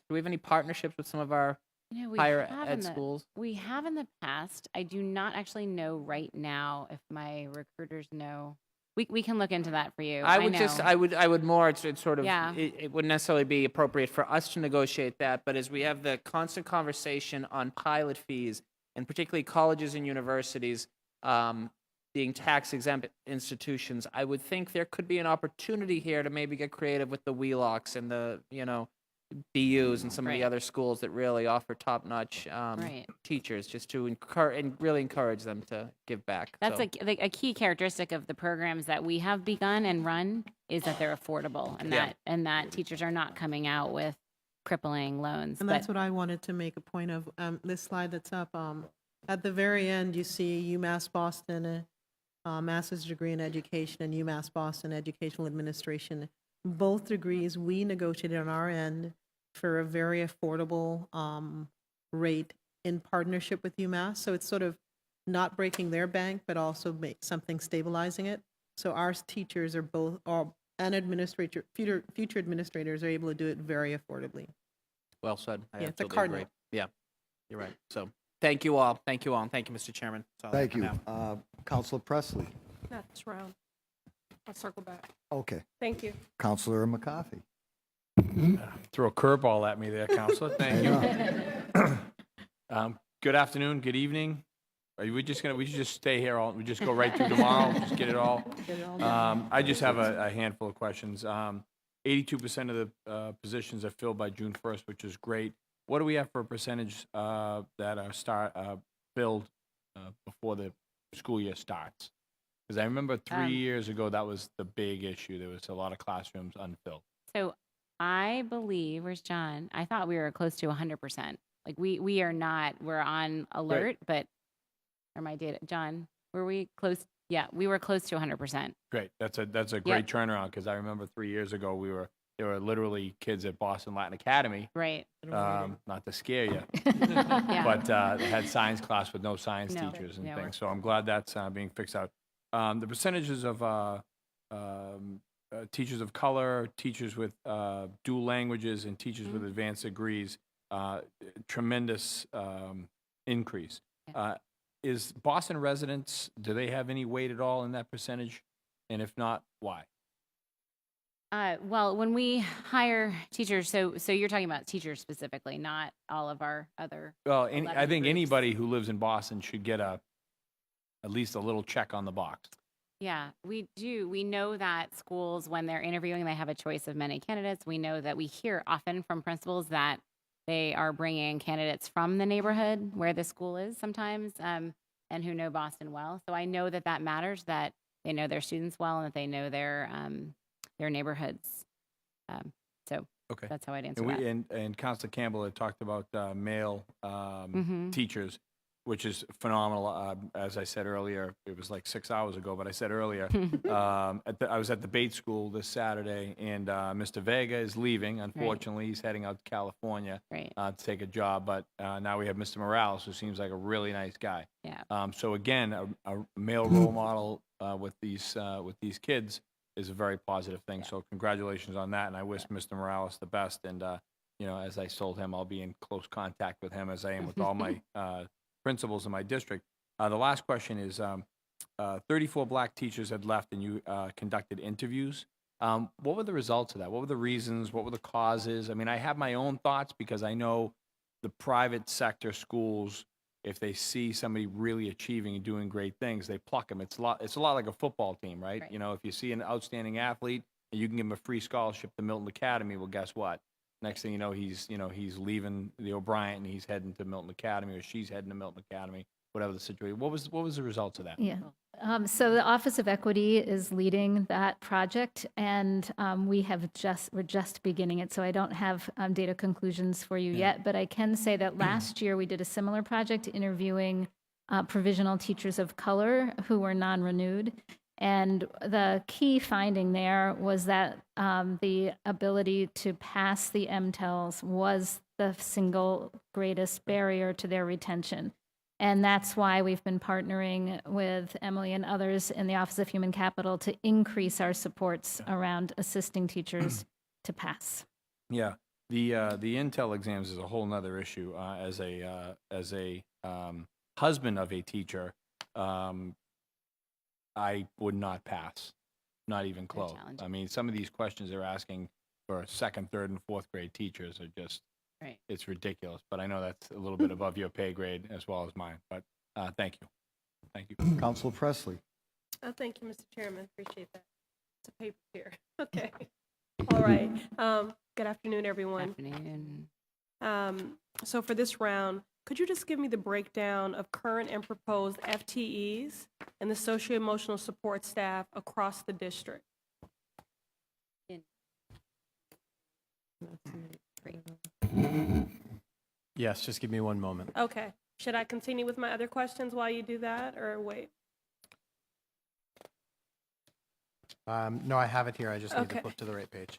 we have any partnerships with some of our You know, we higher have ed schools? We have in the past. I do not actually know right now if my recruiters know. We can look into that for you. I know. would more, it's sort of, Yeah. it wouldn't necessarily be appropriate for us to negotiate that, but as we have the constant conversation on pilot fees, and particularly colleges and universities being tax exempt institutions, I would think there could be an opportunity here to maybe get creative with the WheeLocks and the, BUs and some of the Right. other schools that really offer top-notch Right. teachers, just to encourage and really encourage them to give back. That's So- a key characteristic of the programs that we have begun and run is that they're affordable and Yeah. that teachers are not coming out with crippling loans. And that's what I wanted to make a point of. This slide that's up, at the very end, you see UMass Boston, master's degree in education, and UMass Boston educational administration. Both degrees we negotiated on our end for a very affordable rate in partnership with UMass. So it's sort of not breaking their bank, but also something stabilizing it. So our teachers are both, and future administrators are able to do it very affordably. Well said. I Yeah, it's a absolutely cardinal. agree. Yeah, you're right. So thank you all. Thank you all. And thank you, Mr. Chairman. That's all I Thank have you. now. Counselor Presley. That's round. I'll circle back. Okay. Thank you. Counselor McCarthy. Throw a curveball at me there, Counselor. Thank you. Good afternoon, good evening. We should just stay here we just go right through tomorrow, just get it all? I just have a handful of questions. 82% of the positions are filled by June 1st, which is great. What do we have for a percentage that are filled before the school year starts? Because I remember 3 years ago, that was the big issue. There was a lot of classrooms unfilled. So I believe, where's John? I thought we were close to 100%. Like we are not, we're on alert, but, or my data, John, were we close? Yeah, we were close to 100%. Great. That's a great turnaround, because I remember 3 years ago, there were literally kids at Boston Latin Academy, Right. not to scare you, Yeah. but they had science class with no science No, teachers and no, things. So I'm glad that's being fixed out. The percentages of teachers of color, teachers with dual languages, and teachers with advanced degrees, tremendous increase. Is Boston residents, do they have any weight at all in that percentage? And if not, why? Well, when we hire teachers, so you're talking about teachers specifically, not all of our other. Well, I 11 think groups. anybody who lives in Boston should get at least a little check on the box. Yeah, we do. We know that schools, when they're interviewing, they have a choice of many candidates. We know that we hear often from principals that they are bringing candidates from the neighborhood where the school is sometimes, and who know Boston well. So I know that that matters, that they know their students well and that they know their neighborhoods. So Okay. that's how I'd answer that. And Counselor Campbell had talked about male teachers, which is phenomenal. As I said earlier, it was like 6 hours ago, but I said earlier, I was at the Bates School this Saturday, and Mr. Vega is leaving. Unfortunately, he's heading out to California Right. to take a job. But now we have Mr. Morales, who seems like a really nice guy. Yeah. So again, a male role model with these kids is a very positive thing. So congratulations on that, and I wish Mr. Morales the best. And as I told him, I'll be in close contact with him, as I am with all my principals in my district. The last question is, 34 black teachers had left, and you conducted interviews. What were the results of that? What were the reasons? What were the causes? I mean, I have my own thoughts, because I know the private sector schools, if they see somebody really achieving and doing great things, they pluck them. It's a lot like a football team, right? Right. You know, if you see an outstanding athlete and you can give him a free scholarship to Milton Academy, well, guess what? Next thing you know, he's leaving the O'Brien and he's heading to Milton Academy, or she's heading to Milton Academy, whatever the situation. What was the results of that? Yeah. So the Office of Equity is leading that project, and we're just beginning it. So I don't have data conclusions for you yet, but I can say that last year we did a similar project interviewing provisional teachers of color who were non-renewed. And the key finding there was that the ability to pass the MTELs was the single greatest barrier to their retention. And that's why we've been partnering with Emily and others in the Office of Human Capital to increase our supports around assisting teachers to pass. Yeah, the Intel exams is a whole nother issue. As a husband of a teacher, I would not pass, not even close. challenging. I mean, some of these questions they're asking for second, third, and fourth grade teachers are just, Right. it's ridiculous. But I know that's a little bit above your pay grade as well as mine. But thank you. Thank you. Counselor Presley. Oh, thank you, Mr. Chairman. Appreciate that. It's a paper here. Okay. All right. Good afternoon, everyone. Afternoon. So for this round, could you just give me the breakdown of current and proposed FTEs and the socio-emotional support staff across the district? Great. Yes, just give me one moment. Okay. Should I continue with my other questions while you do that, or wait? No, I have it here. I just need Okay. to flip to the right page.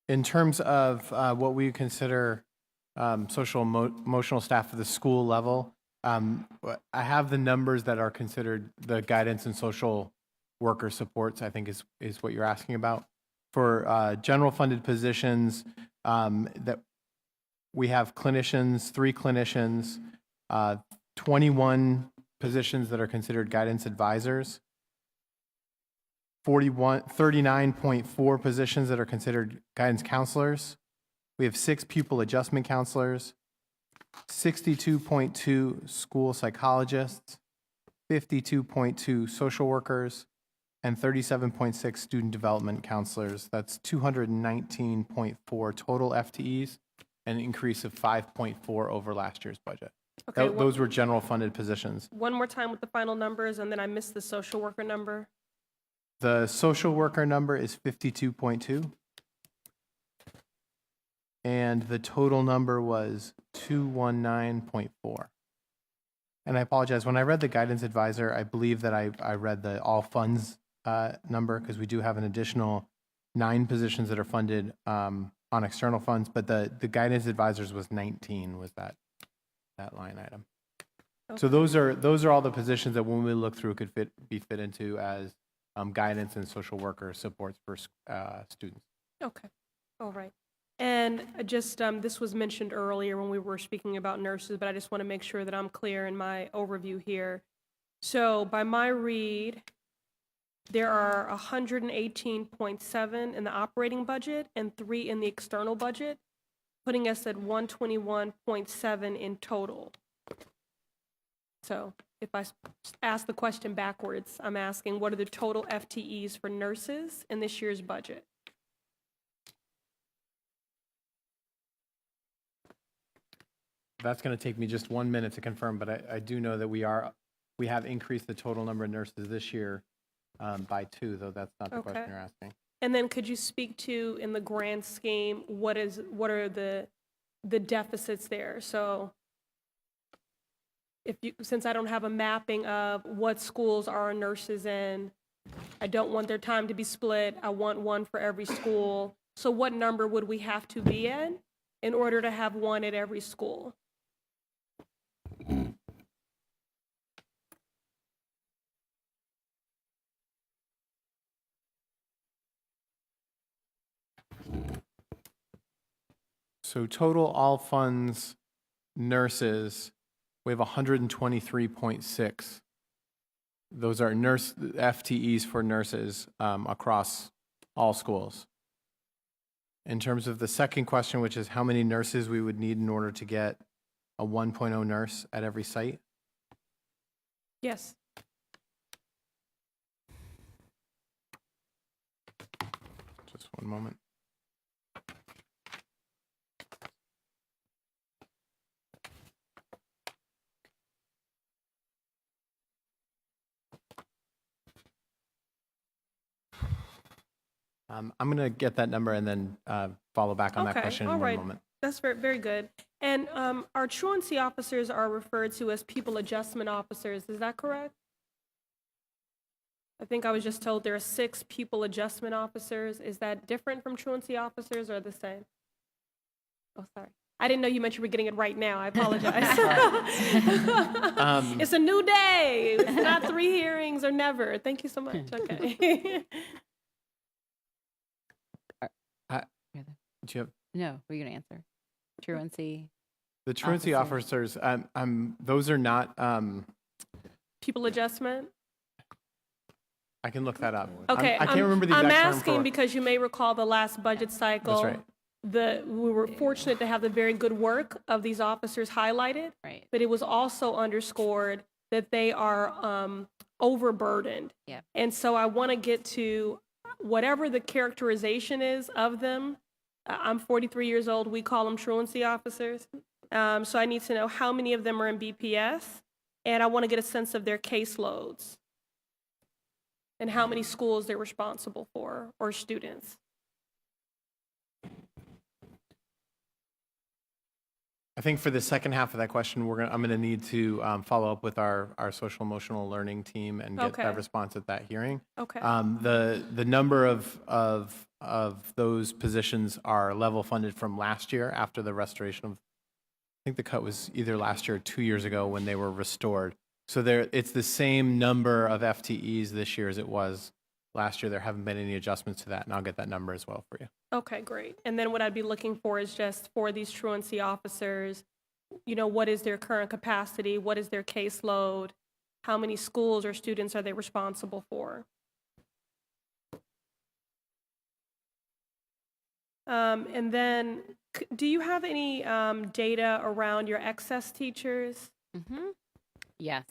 In terms of what we consider emotional staff at the school level, I have the numbers that are considered the guidance and social worker supports, I think is what you're asking about. For general funded positions, that we have clinicians, 3 clinicians, 21 positions that are considered guidance advisors, 39.4 positions that are considered guidance counselors. We have 6 pupil adjustment counselors, 62.2 school psychologists, 52.2 social workers, and 37.6 student development counselors. That's 219.4 total FTEs, an increase of 5.4 over last year's budget. Okay. Those were general funded positions. One more time with the final numbers, and then I missed the social worker number. The social worker number is 52.2. And the total number was 219.4. And I apologize, when I read the guidance advisor, I believe that I read the all funds number, because we do have an additional 9 positions that are funded on external funds, but the guidance advisors was 19, was that line item. So those are all the positions that when we look through could be fit into as guidance and social worker supports for students. Okay, all right. And just, this was mentioned earlier when we were speaking about nurses, but I just want to make sure that I'm clear in my overview here. So by my read, there are 118.7 in the operating budget and 3 in the external budget, putting us at 121.7 in total. So if I ask the question backwards, I'm asking, what are the total FTEs for nurses in this year's budget? That's going to take me just 1 minute to confirm, but I do know that we have increased the total number of nurses this year by 2, though that's not the question Okay. you're asking. And then could you speak to, in the grand scheme, what are the deficits there? So since I don't have a mapping of what schools are nurses in, I don't want their time to be split. I want one for every school. So what number would we have to be in order to have one at every school? So total all funds nurses, we have 123.6 Those are nurse FTEs for nurses across all schools. In terms of the second question, which is how many nurses we would need in order to get a 1.0 nurse at every site, Yes. just one moment. I'm going to get that number and then follow back on that Okay, question in all one right. moment. That's very, very good. And our truancy officers are referred to as people adjustment officers. Is that correct? I think I was just told there are 6 people adjustment officers. Is that different from truancy officers or the same? Oh, sorry. I didn't know you meant you were getting it right now. I apologize. It's a new day. It's not 3 hearings or never. Thank you so much. Okay. Do you have No, were you going to answer? Truancy. the truancy officers? Those are not. People adjustment? I can look that up. Okay. I can't remember the I'm exact term asking for. because you may recall the last budget cycle. That's right. We were fortunate to have the very good work of these officers highlighted, Right. but it was also underscored that they are overburdened. Yep. And so I want to get to whatever the characterization is of them. I'm 43 years old. We call them truancy officers. So I need to know how many of them are in BPS, and I want to get a sense of their caseloads and how many schools they're responsible for or students. I think for the second half of that question, I'm going to need to follow up with our social emotional learning team and get Okay. that response at that hearing. Okay. The number of those positions are level funded from last year after the restoration of. I think the cut was either last year or 2 years ago when they were restored. So it's the same number of FTEs this year as it was last year. There haven't been any adjustments to that, and I'll get that number as well for you. Okay, great. And then what I'd be looking for is just for these truancy officers, what is their current capacity? What is their caseload? How many schools or students are they responsible for? And then, do you have any data around your excess teachers? Mm-hmm. Yes.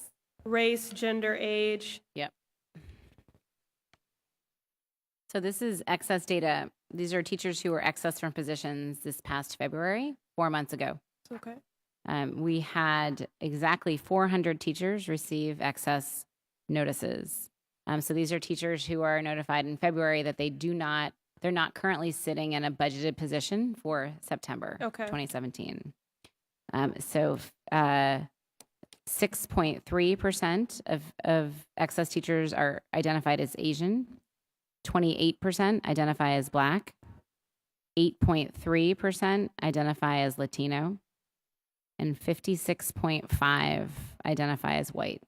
Race, gender, age? Yep. So this is excess data. These are teachers who were excess from positions this past February, 4 months ago. Okay. We had exactly 400 teachers receive excess notices. So these are teachers who are notified in February that they're not currently sitting in a budgeted position for September 2017. So 6.3% of excess teachers are identified as Asian, 28% identify as Black, 8.3% identify as Latino, and 56.5% identify as white.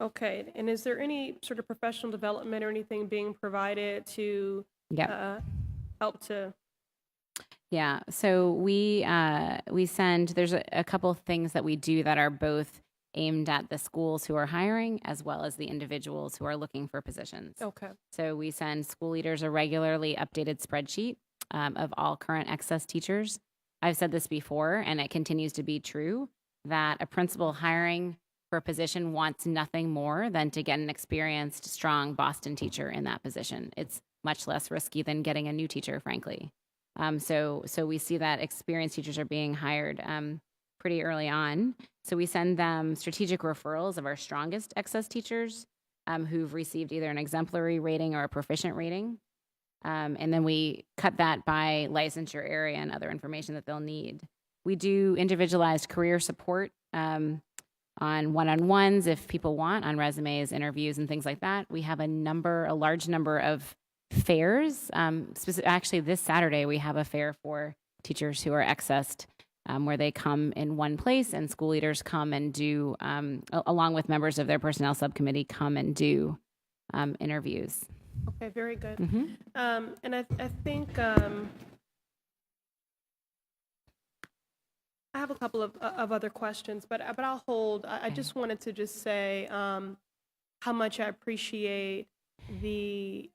Okay, and is there any sort of professional development or anything being provided to help to? Yeah, so we send, there's a couple things that we do that are both aimed at the schools who are hiring as well as the individuals who are looking for positions. Okay. So we send school leaders a regularly updated spreadsheet of all current excess teachers. I've said this before, and it continues to be true, that a principal hiring for a position wants nothing more than to get an experienced, strong Boston teacher in that position. It's much less risky than getting a new teacher, frankly. So we see that experienced teachers are being hired pretty early on. So we send them strategic referrals of our strongest excess teachers who've received either an exemplary rating or a proficient rating. And then we cut that by licensure area and other information that they'll need. We do individualized career support on one-on-ones if people want, on resumes, interviews, and things like that. We have a large number of fairs. Actually, this Saturday, we have a fair for teachers who are excessed, where they come in one place and school leaders come and do, along with members of their personnel subcommittee, come and do interviews. Okay, very good. Mm-hmm. And I think I have a couple of other questions, but I'll hold. I just wanted to just say how much I appreciate the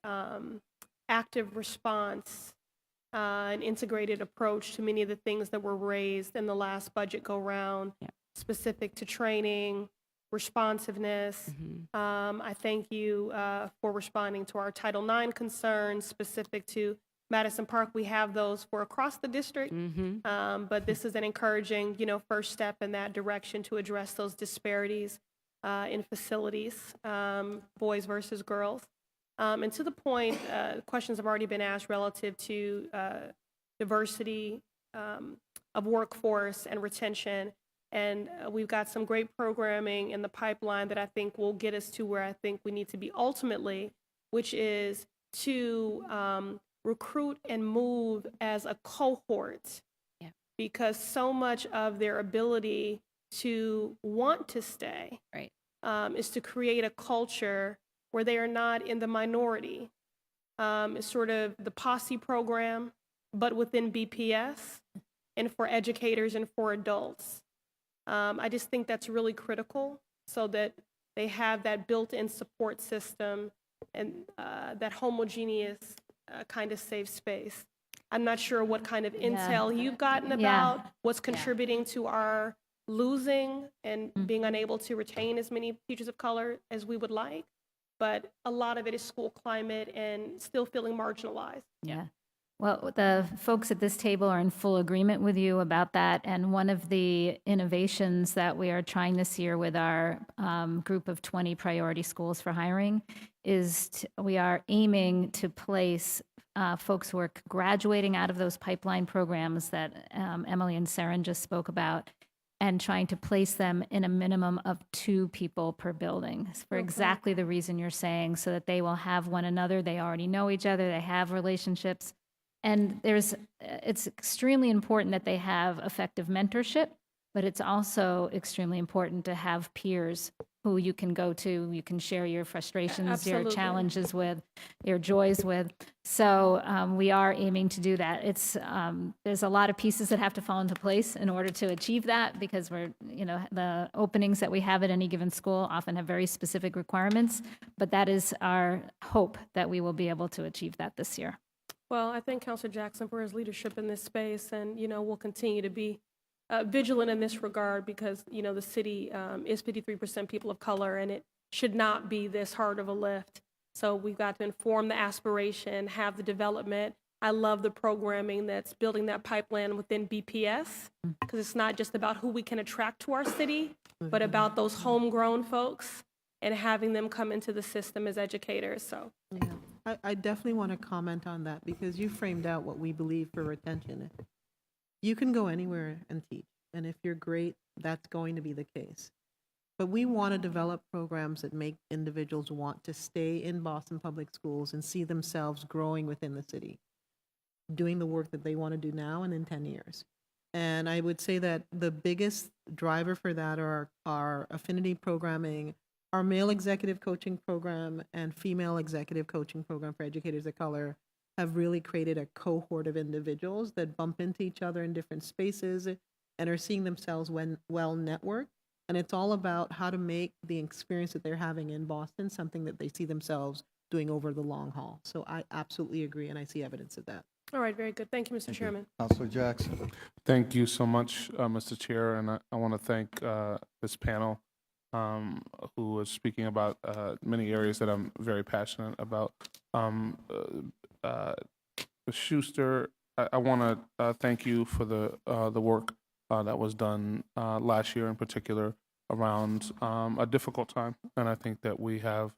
active response and integrated approach to many of the things that were raised in the last budget go-round, specific to training, responsiveness. I thank you for responding to our Title IX concerns specific to Madison Park. We have those for across the district, but this is an encouraging, first step in that direction to address those disparities in facilities, boys versus girls. And to the point, questions have already been asked relative to diversity of workforce and retention. And we've got some great programming in the pipeline that I think will get us to where I think we need to be ultimately, which is to recruit and move as a cohort. Because so much of their ability to want to stay is to create a culture where they are not in the minority. It's sort of the posse program, but within BPS and for educators and for adults. I just think that's really critical so that they have that built-in support system and that homogeneous kind of safe space. I'm not sure what kind of intel you've gotten about what's contributing to our losing and being unable to retain as many teachers of color as we would like, but a lot of it is school climate and still feeling marginalized. Yeah. Well, the folks at this table are in full agreement with you about that. And one of the innovations that we are trying this year with our group of 20 priority schools for hiring is we are aiming to place folks who are graduating out of those pipeline programs that Emily and Saren just spoke about, and trying to place them in a minimum of 2 people per building for exactly the reason you're saying, so that they will have one another. They already know each other. They have relationships. And it's extremely important that they have effective mentorship, but it's also extremely important to have peers who you can go to, you can share your frustrations, your challenges with, your joys with. So we are aiming to do that. There's a lot of pieces that have to fall into place in order to achieve that, because the openings that we have at any given school often have very specific requirements, but that is our hope that we will be able to achieve that this year. Well, I thank Councilor Jackson for his leadership in this space, and, we'll continue to be vigilant in this regard because, the city is 53% people of color, and it should not be this hard of a lift. So we've got to inform the aspiration, have the development. I love the programming that's building that pipeline within BPS, because it's not just about who we can attract to our city, but about those homegrown folks and having them come into the system as educators. So. Yeah. I definitely want to comment on that because you framed out what we believe for retention. You can go anywhere and teach, and if you're great, that's going to be the case. But we want to develop programs that make individuals want to stay in Boston Public Schools and see themselves growing within the city, doing the work that they want to do now and in 10 years. And I would say that the biggest driver for that are our affinity programming, our male executive coaching program and female executive coaching program for educators of color have really created a cohort of individuals that bump into each other in different spaces and are seeing themselves well networked. And it's all about how to make the experience that they're having in Boston something that they see themselves doing over the long haul. So I absolutely agree, and I see evidence of that. All right, very good. Thank you, Mr. Chairman. Counselor Jackson. Thank you so much, Mr. Chair, and I want to thank this panel who was speaking about many areas that I'm very passionate about. Schuster, I want to thank you for the work that was done last year in particular around a difficult time, and I think that we have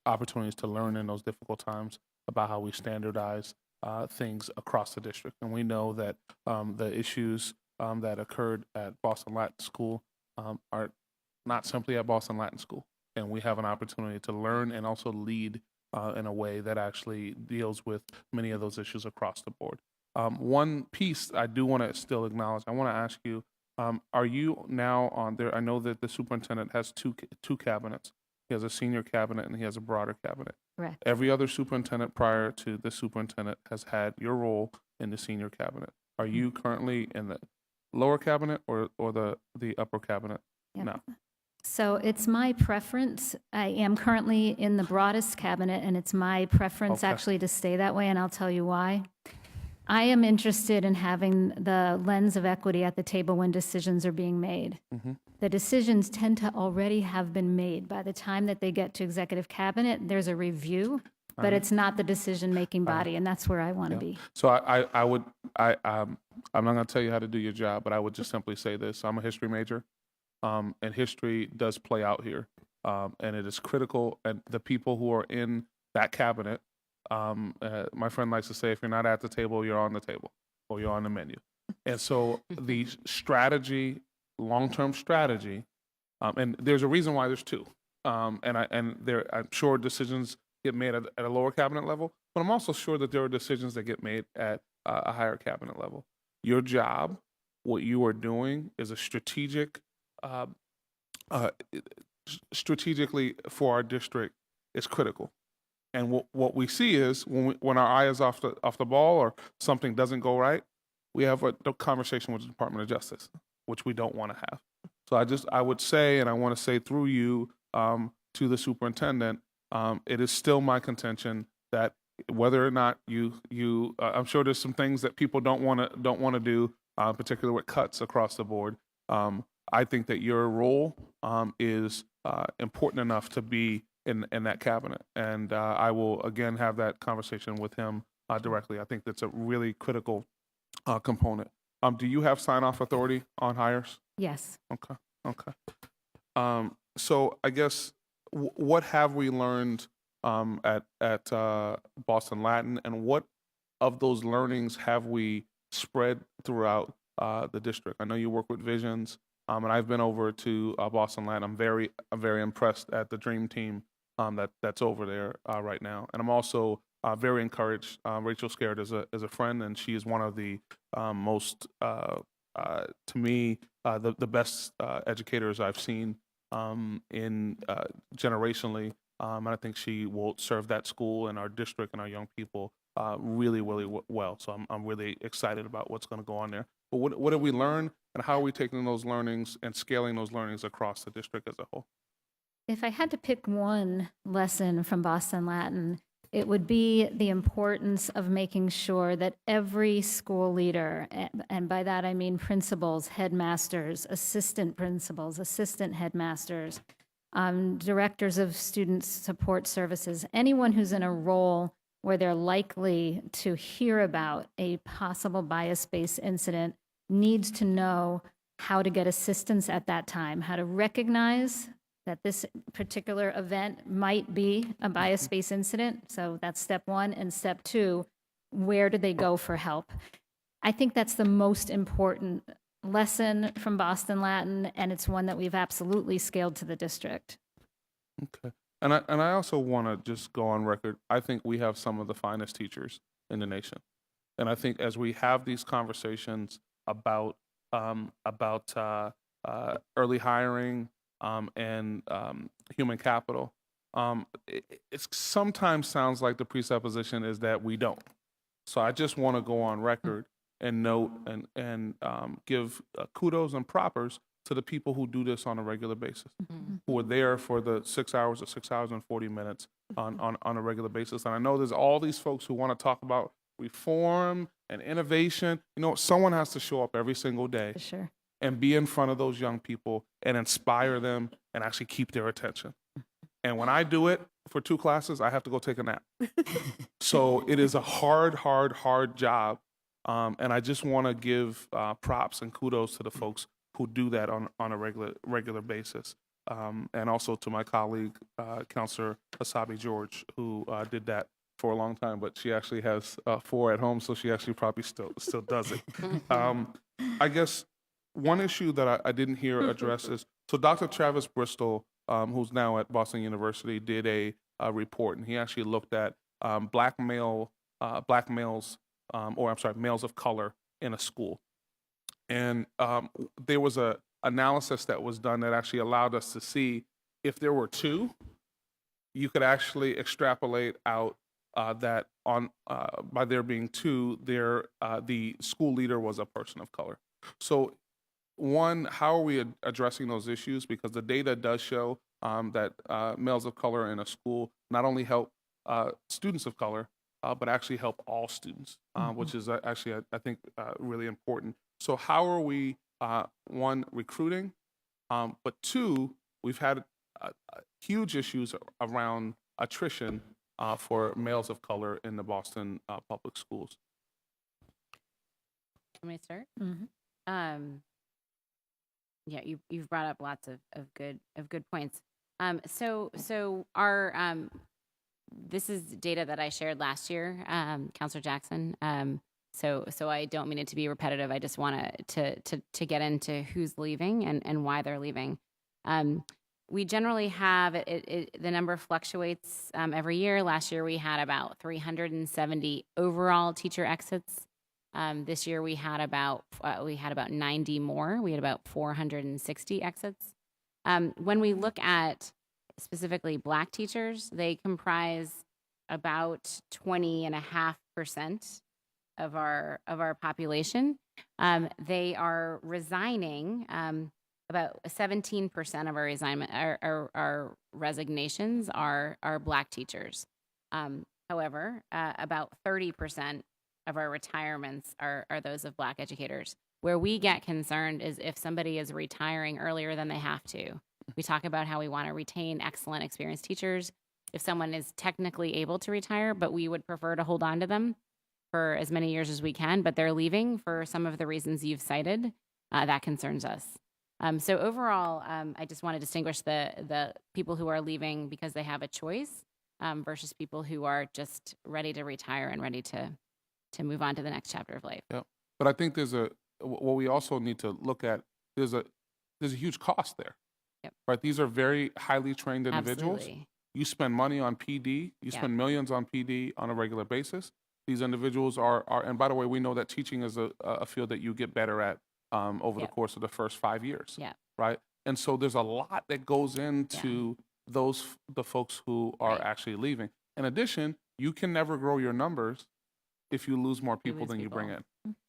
opportunities to learn in those difficult times about how we standardize things across the district. And we know that the issues that occurred at Boston Latin School are not simply at Boston Latin School. And we have an opportunity to learn and also lead in a way that actually deals with many of those issues across the board. One piece I do want to still acknowledge, I want to ask you, are you now on there? I know that the superintendent has two cabinets. He has a senior cabinet and he has a broader cabinet. Correct. Every other superintendent prior to the superintendent has had your role in the senior cabinet. Are you currently in lower cabinet or the upper cabinet Yep. now? So it's my preference. I am currently in the broadest cabinet, and it's my preference Okay. actually to stay that way, and I'll tell you why. I am interested in having the lens of equity at the table when decisions are being made. The decisions tend to already have been made. By the time that they get to executive cabinet, there's a review, but it's not the decision-making body, and that's where I want to be. So I'm not going to tell you how to do your job, but I would just simply say this. I'm a history major, and history does play out here, and it is critical. And the people who are in that cabinet, my friend likes to say, if you're not at the table, you're on the table, or you're on the menu. And so the strategy, long-term strategy, and there's a reason why there's two, I'm sure decisions get made at a lower cabinet level, but I'm also sure that there are decisions that get made at a higher cabinet level. Your job, what you are doing, is a strategically for our district is critical. And what we see is when our eye is off the ball or something doesn't go right, we have a conversation with the Department of Justice, which we don't want to have. So I would say, and I want to say through you to the superintendent, it is still my contention that whether or not I'm sure there's some things that people don't want to do, particularly with cuts across the board. I think that your role is important enough to be in that cabinet, and I will again have that conversation with him directly. I think that's a really critical component. Do you have sign-off authority on hires? Yes. Okay. So I guess what have we learned at Boston Latin, and what of those learnings have we spread throughout the district? I know you work with Visions, and I've been over to Boston Latin. I'm very impressed at the dream team that's over there right now, and I'm also very encouraged. Rachel Scared is a friend, and she is one of the most to me the best educators I've seen in generationally, and I think she will serve that school and our district and our young people really well. So I'm really excited about what's going to go on there. But what did we learn, and how are we taking those learnings and scaling those learnings across the district as a whole? If I had to pick one lesson from Boston Latin, it would be the importance of making sure that every school leader, and by that I mean principals, headmasters, assistant principals, assistant headmasters, directors of student support services, anyone who's in a role where they're likely to hear about a possible bias-based incident needs to know how to get assistance at that time, how to recognize that this particular event might be a bias-based incident. So that's step one. And step two, where do they go for help? I think that's the most important lesson from Boston Latin, and it's one that we've absolutely scaled to the district. Okay. And I also want to just go on record. I think we have some of the finest teachers in the nation. And I think as we have these conversations about early hiring, and human capital, it sometimes sounds like the presupposition is that we don't. So I just want to go on record and note and give kudos and propers to the people who do this on a regular basis, who are there for the 6 hours or 6 hours and 40 minutes on a regular basis. And I know there's all these folks who want to talk about reform and innovation. You know, someone has to show up every single day. For sure. And be in front of those young people and inspire them and actually keep their attention. And when I do it for 2 classes, I have to go take a nap. So it is a hard job. And I just want to give props and kudos to the folks who do that on a regular basis. And also to my colleague, Counselor Hasabi George, who did that for a long time, but she actually has 4 at home, so she actually probably still does it. I guess one issue that I didn't hear addressed is, so Dr. Travis Bristol, who's now at Boston University, did a report, and he actually looked at males of color in a school. And there was a analysis that was done that actually allowed us to see if there were 2, you could actually extrapolate out that by there being 2, the school leader was a person of color. So one, how are we addressing those issues? Because the data does show that males of color in a school not only help students of color, but actually help all students, which is actually, I think, really important. So how are we, one, recruiting, but two, we've had huge issues around attrition for males of color in the Boston public schools. Let me start. Mhm. Yeah, you've brought up lots of good points. So our this is data that I shared last year, Counselor Jackson. So I don't mean it to be repetitive. I just want to get into who's leaving and why they're leaving. We generally have the number fluctuates every year. Last year we had about 370 overall teacher exits. This year we had about 90 more. We had about 460 exits. When we look at specifically Black teachers, they comprise about 20.5% of our population. They are resigning. About 17% of our resignations are Black teachers. However, about 30% of our retirements are those of Black educators. Where we get concerned is if somebody is retiring earlier than they have to. We talk about how we want to retain excellent, experienced teachers. If someone is technically able to retire, but we would prefer to hold on to them for as many years as we can, but they're leaving for some of the reasons you've cited, that concerns us. So overall, I just want to distinguish the people who are leaving because they have a choice versus people who are just ready to retire and ready to move on to the next chapter of life. Yeah, but I think what we also need to look at, there's a huge cost there. Yep. Right? These are very highly trained individuals. Absolutely. You spend money on PD, you spend millions on PD on a regular basis. These individuals are and by the way, we know that teaching is a field that you get better at over the course of the first 5 years. Yeah. Right? And so there's a lot that goes into the folks who are actually leaving. In addition, you can never grow your numbers if you lose more people than you bring in.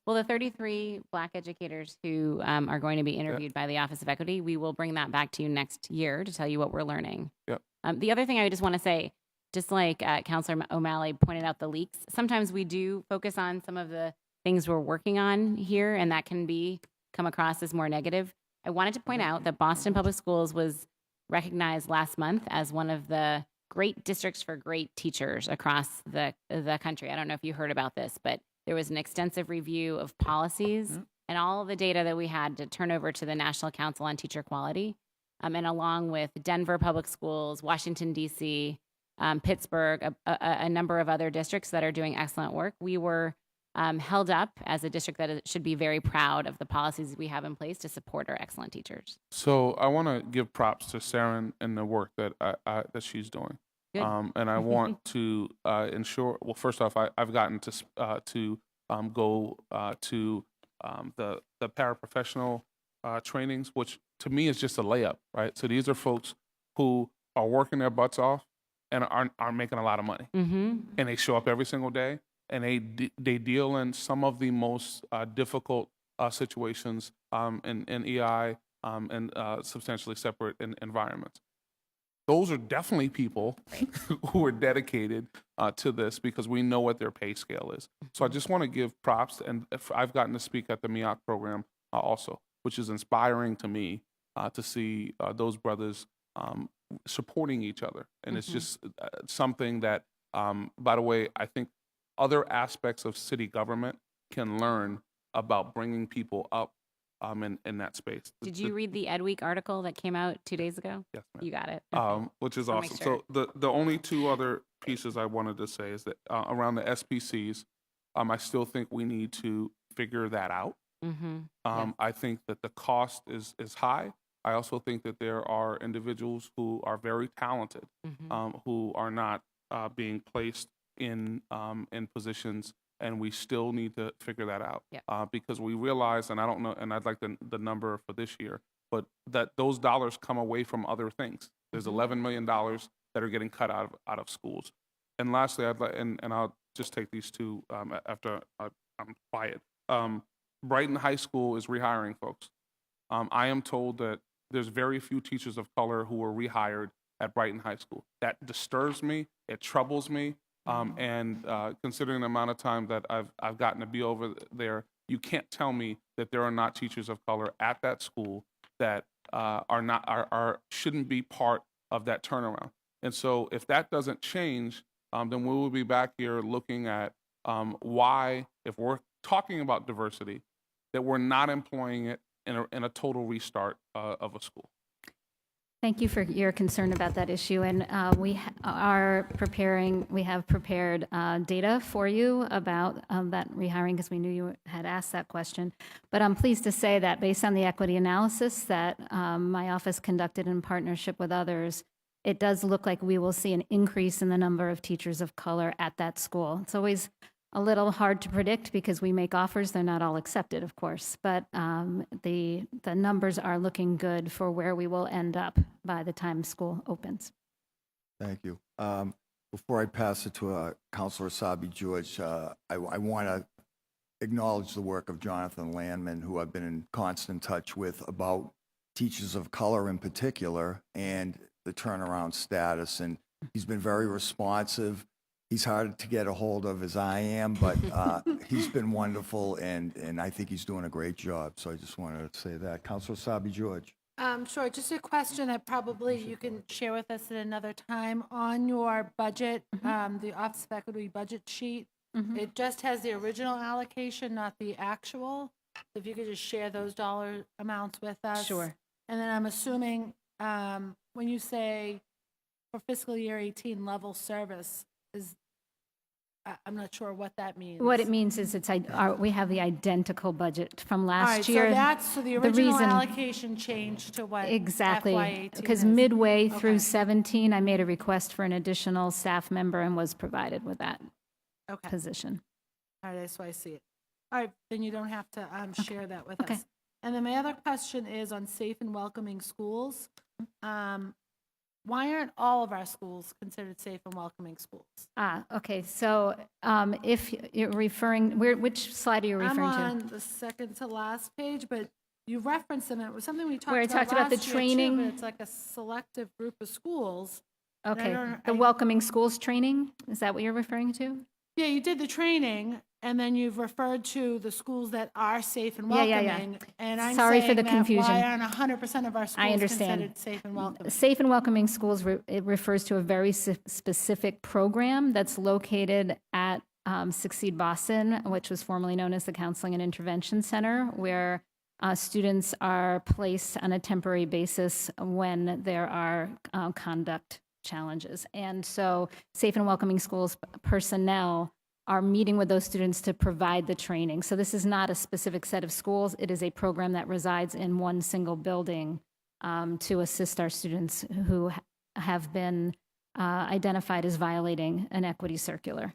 Well, the 33 Black educators who are going to be interviewed by the Office of Equity, we will bring that back to you next year to tell you what we're learning. Yep. The other thing I just want to say, just like Counselor O'Malley pointed out the leaks, sometimes we do focus on some of the things we're working on here, and that can come across as more negative. I wanted to point out that Boston Public Schools was recognized last month as one of the great districts for great teachers across the country. I don't know if you heard about this, but there was an extensive review of policies and all of the data that we had to turn over to the National Council on Teacher Quality. And along with Denver Public Schools, Washington, D.C., Pittsburgh, a number of other districts that are doing excellent work, we were held up as a district that should be very proud of the policies we have in place to support our excellent teachers. So I want to give props to Saren and the work that that she's doing. Good. And I want to ensure. Well, first off, I've gotten to go to the paraprofessional trainings, which to me is just a layup, right? So these are folks who are working their butts off and aren't making a lot of money, and they show up every single day, and they deal in some of the most difficult situations in EI and substantially separate environments. Those are definitely people who are dedicated to this because we know what their pay scale is. So I just want to give props, and I've gotten to speak at the MEOC program also, which is inspiring to me to see those brothers supporting each other. And it's just something that, by the way, I think other aspects of city government can learn about bringing people up in that space. Did you read the Ed Week article that came out 2 days ago? Yes, ma'am. You got it. Which is Wanna make awesome. sure. So the only two other pieces I wanted to say is that around the SPCs, I still think we need to figure that out. I think that the cost is high. I also think that there are individuals who are very talented, who are not being placed in positions, and we still need to figure that out. Because we realize, and I don't know, and I'd like the number for this year, but that those dollars come away from other things. There's $11 million that are getting cut out of schools. And lastly, I'd like, and I'll just take these two after I'm quiet. Brighton High School is rehiring folks. I am told that there's very few teachers of color who were rehired at Brighton High School. That disturbs me. It troubles me. And considering the amount of time that I've gotten to be over there, you can't tell me that there are not teachers of color at that school that shouldn't be part of that turnaround. And so if that doesn't change, then we will be back here looking at why, if we're talking about diversity, that we're not employing it in a total restart of a school. Thank you for your concern about that issue, and we have prepared data for you about that rehiring, because we knew you had asked that question. But I'm pleased to say that based on the equity analysis that my office conducted in partnership with others, it does look like we will see an increase in the number of teachers of color at that school. It's always a little hard to predict because we make offers, they're not all accepted, of course, but the numbers are looking good for where we will end up by the time school opens. Thank you. Before I pass it to Councilor Sabi George, I want to acknowledge the work of Jonathan Landman, who I've been in constant touch with about teachers of color in particular and the turnaround status. And he's been very responsive. He's hard to get a hold of as I am, but he's been wonderful, and I think he's doing a great job. So I just wanted to say that. Councilor Sabi George. Sure, just a question that probably you can share with us at another time. On your budget, the Office of Equity budget sheet, it just has the original allocation, not the actual. So if you could just share those dollar amounts with us. Sure. And then I'm assuming when you say for fiscal year 18 level service, I'm not sure what that means. What it means is we have the identical budget from All last right, year. so the original reason- allocation changed to what Exactly, FY18 because is. midway through Okay. 17, I made a request for an additional staff member and was provided with that Okay. position. All right, so I see it. All right, then you don't have to share that with Okay. us. And then my other question is on safe and welcoming schools. Why aren't all of our schools considered safe and welcoming schools? Okay, so if you're referring, which slide are you referring to? I'm on the second to last page, but you referenced them. It was something we talked Where I about talked about the last year, too, training? but it's like a selective group of schools. and I Okay, don't- the I- welcoming schools training, is that what you're referring to? Yeah, you did the training, and then you've referred to the schools that are safe and Yeah, yeah, yeah. welcoming. And I'm Sorry for saying the that confusion. why aren't 100% of our schools understand. considered safe and welcoming? Safe and welcoming schools, it refers to a very specific program that's located at Succeed Boston, which was formerly known as the Counseling and Intervention Center, where students are placed on a temporary basis when there are conduct challenges. And so safe and welcoming schools personnel are meeting with those students to provide the training. So this is not a specific set of schools. It is a program that resides in one single building to assist our students who have been identified as violating an equity circular.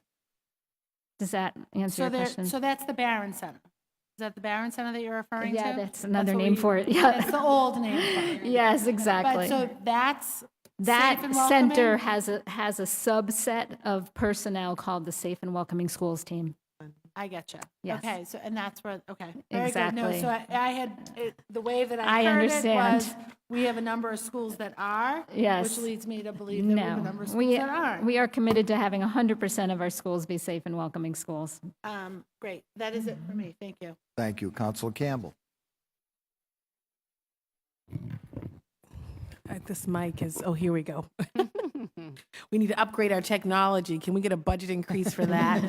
Does that answer your question? So that's the Barron Center. Is that the Barron Center that you're referring to? Yeah, that's another what name for it, yeah. That's the old name for it. Yes, But exactly. so that's That safe and center welcoming? has a subset of personnel called the Safe and Welcoming Schools team. I getcha. Yes. Okay, so, and that's where, okay. Very good. No, Exactly. so I had, the way that I I heard it understand. was, we have a number of schools that are. Yes. Which leads me to believe that we have a No, number of schools that aren't. we are committed to having 100% of our schools be safe and welcoming schools. Great, that is it for me. Thank you. Thank you. Councilor Campbell. This mic is, oh, here we go. We need to upgrade our technology. Can we get a budget increase for that?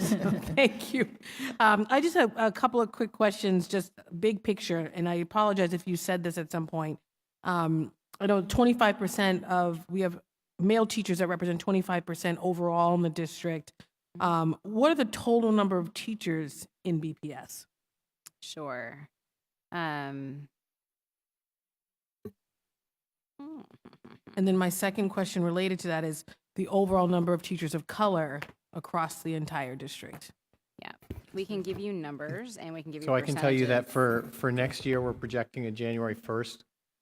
Thank you. I just have a couple of quick questions, just big picture, and I apologize if you said this at some point. I know 25% we have male teachers that represent 25% overall in the district. What are the total number of teachers in BPS? Sure. And then my second question related to that is the overall number of teachers of color across the entire district. Yeah, we can give you numbers and we can give you So I can tell you that percentages. for next year, we're projecting a January 1st.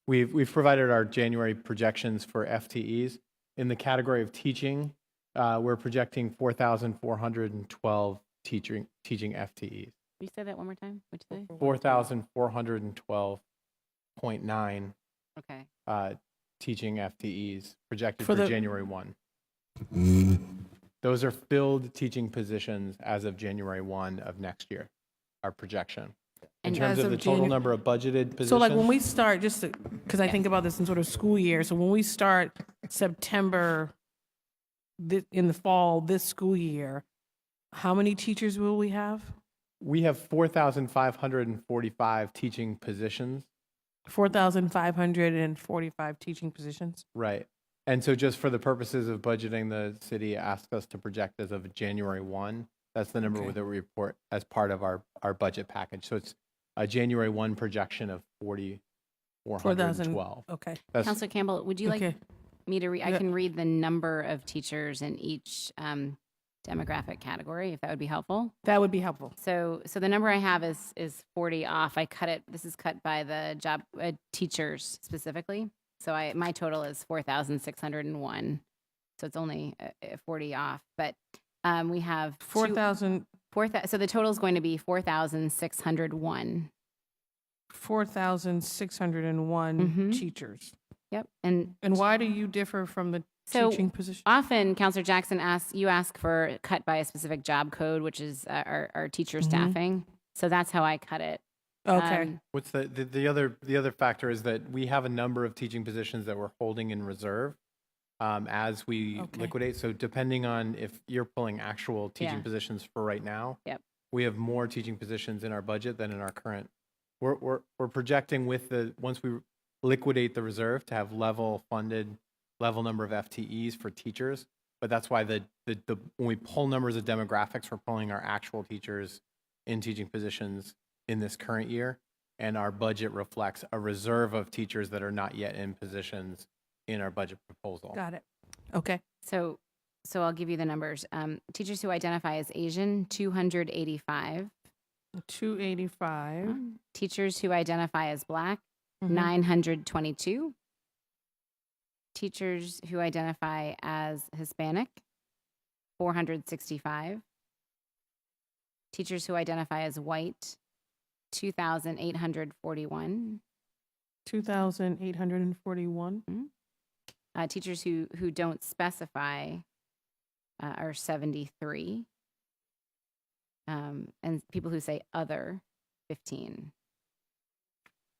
We've provided our January projections for FTEs. In the category of teaching, we're projecting 4,412 teaching FTEs. Will you say that one more time? What'd you say? 4,412 0.9 Okay. teaching FTEs projected For for the- January 1. Those are filled teaching positions as of January 1 of next year, our projection. In And terms as of of the total Janu- number of budgeted positions. So like when we start, just because I think about this in sort of school year, so when we start September in the fall, this school year, how many teachers will we have? We have 4,545 teaching positions. 4,545 teaching positions. Right. And so just for the purposes of budgeting, the city asked us to project as of January 1. That's the number Okay. that we report as part of our budget package. So it's a January 1 projection of 4,412. Okay. That's Counselor Campbell, would you like Okay. me to read? I Yeah. can read the number of teachers in each demographic category, if that would be helpful. That would be helpful. So the number I have is 40 off. I cut it. This is cut by the job teachers specifically. So my total is 4,601. So it's only 40 off. But we have 4,000. So the total is going to be 4,601. 4,601 Mhm. teachers. Yep. And And why do you differ from the So teaching position? often, Counselor Jackson ask for cut by a specific job code, which is our teacher staffing. So that's how I cut it. Okay. what's the other factor is that we have a number of teaching positions that we're holding in reserve as we Okay. liquidate. So depending on if you're pulling actual teaching Yeah. positions for right now, Yep. we have more teaching positions in our budget than in our current. We're projecting once we liquidate the reserve to have level number of FTEs for teachers. But that's why when we pull numbers of demographics, we're pulling our actual teachers in teaching positions in this current year, and our budget reflects a reserve of teachers that are not yet in positions in our budget proposal. Got it. Okay. So I'll give you the numbers. Teachers who identify as Asian, 285. 285. Teachers who identify as Black, Mhm. 922. Teachers who identify as Hispanic, 465. Teachers who identify as white, 2,841. 2,841. Teachers who don't specify are 73. And people who say other, 15.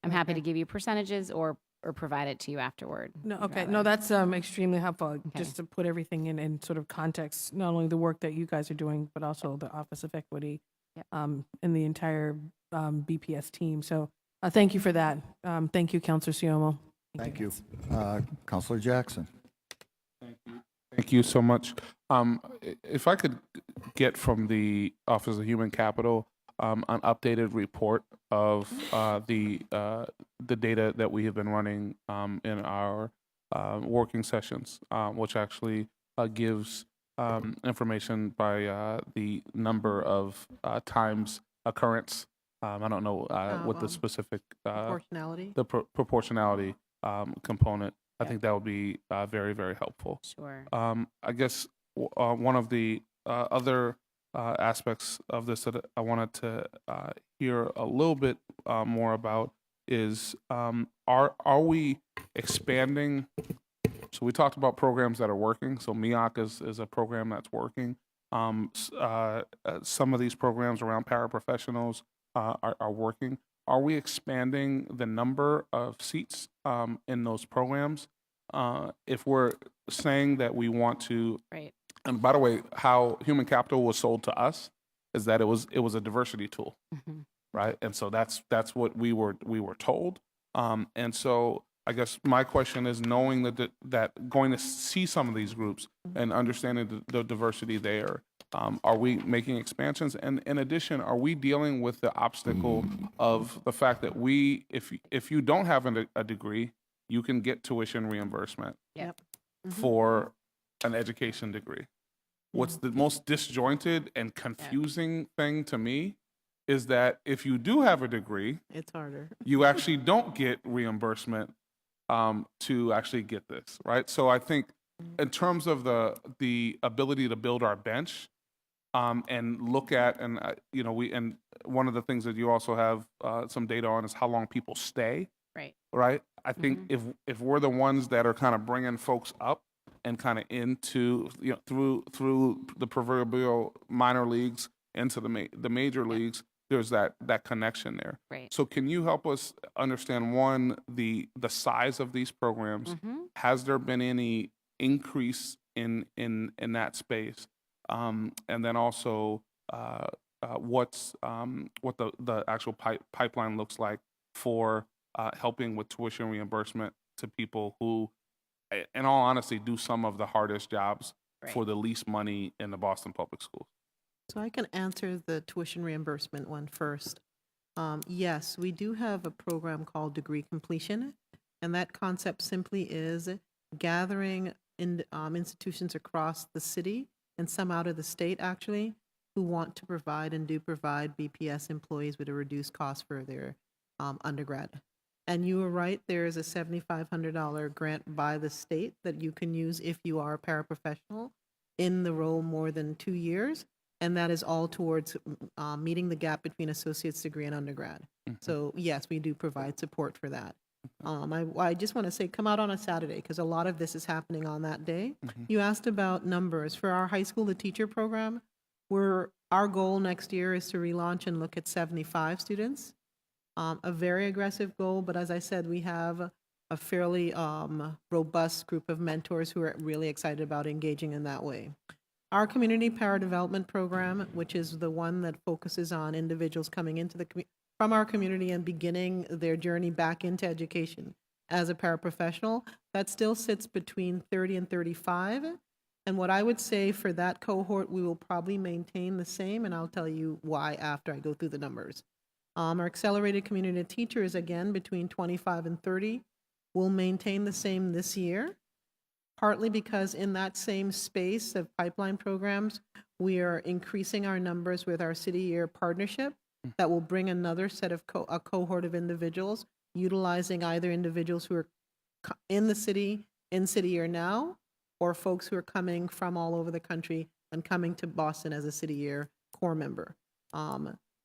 I'm happy Okay. to give you percentages or provide it to you afterward. No, if okay. you'd No, rather. that's extremely helpful, Okay. just to put everything in sort of context, not only the work that you guys are doing, but also the Office of Equity Yep. and the entire BPS team. So thank you for that. Thank you, Counselor Siomo. Thank you. guys. Counselor Jackson. Thank you so much. If I could get from the Office of Human Capital an updated report of the data that we have been running in our working sessions, which actually gives information by the number of times occurrence. I don't know what the specific Proportionality. the proportionality component. I Yeah. think that would be very, very helpful. Sure. I guess one of the other aspects of this that I wanted to hear a little bit more about is are we expanding? So we talked about programs that are working. So MEOC is a program that's working. Some of these programs around paraprofessionals are working. Are we expanding the number of seats in those programs? If we're saying that we want to, Right. and by the way, how human capital was sold to us is that it was a diversity tool, Mhm. right? And so that's what we were told. And so I guess my question is, knowing that going to see some of these groups and understanding the diversity there, are we making expansions? And in addition, are we dealing with the obstacle of the fact that if you don't have a degree, you can get tuition reimbursement Yep. for an education degree? What's the most disjointed and confusing thing to me is that if you do have a degree, It's harder. you actually don't get reimbursement to actually get this, right? So I think in terms of the ability to build our bench and look at, and one of the things that you also have some data on is how long people stay Right. right? I think if we're the ones that are kind of bringing folks up and kind of into, you know, through the proverbial minor leagues into the major leagues, there's that connection there. Right. So can you help us understand, one, the size of these programs? Has there been any increase in that space? And then also what the actual pipeline looks like for helping with tuition reimbursement to people who, in all honesty, do some of the hardest jobs for the least money in the Boston Public Schools. So I can answer the tuition reimbursement one first. Yes, we do have a program called Degree Completion, and that concept simply is gathering in institutions across the city and some out of the state, actually, who want to provide and do provide BPS employees with a reduced cost for their undergrad. And you were right, there is a $7,500 grant by the state that you can use if you are a paraprofessional in the role more than 2 years. And that is all towards meeting the gap between associate's degree and undergrad. So yes, we do provide support for that. I just want to say, come out on a Saturday, because a lot of this is happening on that day. You asked about numbers. For our high school, the teacher program, our goal next year is to relaunch and look at 75 students. A very aggressive goal, but as I said, we have a fairly robust group of mentors who are really excited about engaging in that way. Our community paradevelopment program, which is the one that focuses on individuals coming into from our community and beginning their journey back into education as a paraprofessional, that still sits between 30 and 35. And what I would say for that cohort, we will probably maintain the same, and I'll tell you why after I go through the numbers. Our accelerated community teachers, again, between 25 and 30, will maintain the same this year, partly because in that same space of pipeline programs, we are increasing our numbers with our city year partnership that will bring another set of a cohort of individuals, utilizing either individuals who are in the city, in city year now, or folks who are coming from all over the country and coming to Boston as a city year core member.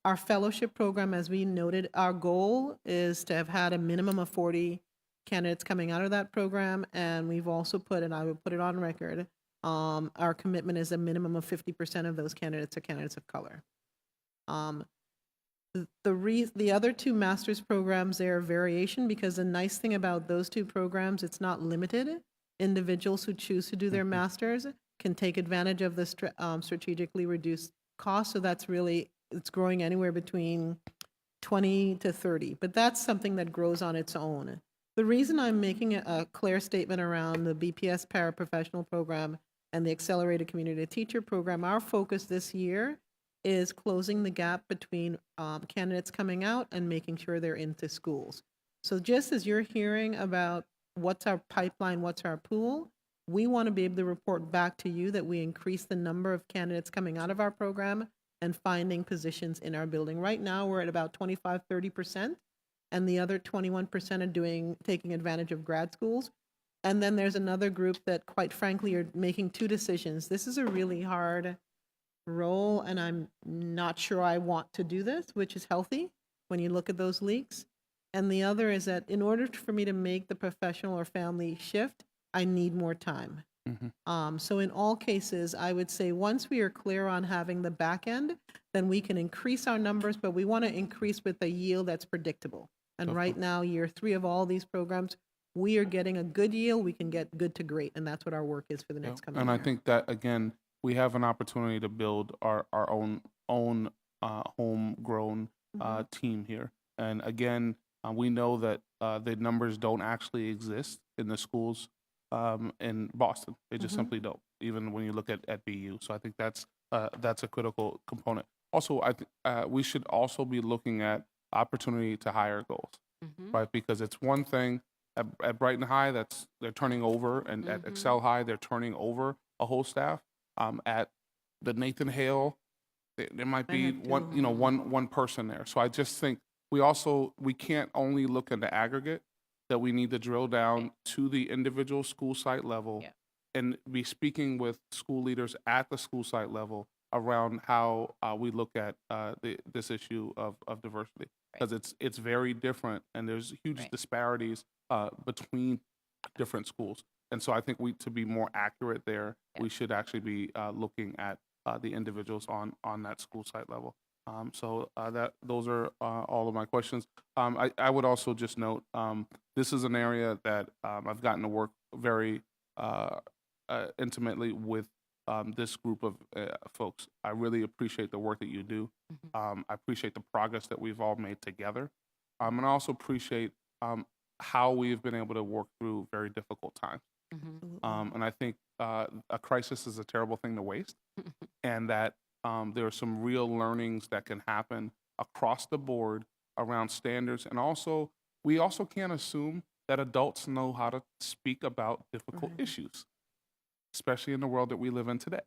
Our fellowship program, as we noted, our goal is to have had a minimum of 40 candidates coming out of that program, and we've also put, and I will put it on record, our commitment is a minimum of 50% of those candidates are candidates of color. The other two master's programs, they are variation, because the nice thing about those two programs, it's not limited. Individuals who choose to do their master's can take advantage of the strategically reduced cost, so that's really, it's growing anywhere between 20 to 30, but that's something that grows on its own. The reason I'm making a clear statement around the BPS paraprofessional program and the accelerated community teacher program, our focus this year is closing the gap between candidates coming out and making sure they're into schools. So just as you're hearing about what's our pipeline, what's our pool, we want to be able to report back to you that we increase the number of candidates coming out of our program and finding positions in our building. Right now, we're at about 25-30%, and the other 21% are taking advantage of grad schools. And then there's another group that, quite frankly, are making two decisions. This is a really hard role, and I'm not sure I want to do this, which is healthy when you look at those leaks. And the other is that in order for me to make the professional or family shift, I need more time. So in all cases, I would say once we are clear on having the back end, then we can increase our numbers, but we want to increase with a yield that's predictable. And right now, year 3 of all these programs, we are getting a good yield. We can get good to great, and that's what our work is for the next coming year. And I think that, again, we have an opportunity to build our own homegrown team here. And again, we know that the numbers don't actually exist in the schools in Boston. They just simply don't, even when you look at BU. So I think that's a critical component. Also, I think we should also be looking at opportunity to hire goals, right? Because it's one thing at Brighton High, they're turning over, and at Excel High, they're turning over a whole staff. At the Nathan Hale, there might be one person there. So I just think we can't only look at the aggregate, that we need to drill down to the individual school site level and be speaking with school leaders at the school site level around how we look at this issue of diversity, because it's very different, and there's huge Right. disparities between different schools. And so I think to be more accurate there, we should actually be looking at the individuals on that school site level. Those are all of my questions. I would also just note, this is an area that I've gotten to work very intimately with this group of folks. I really appreciate the work that you do. I appreciate the progress that we've all made together. And I also appreciate how we've been able to work through very difficult times. And I think a crisis is a terrible thing to waste, and that there are some real learnings that can happen across the board around standards. And also, we also can't assume that adults know how to speak about difficult issues, especially in the world that we live in today.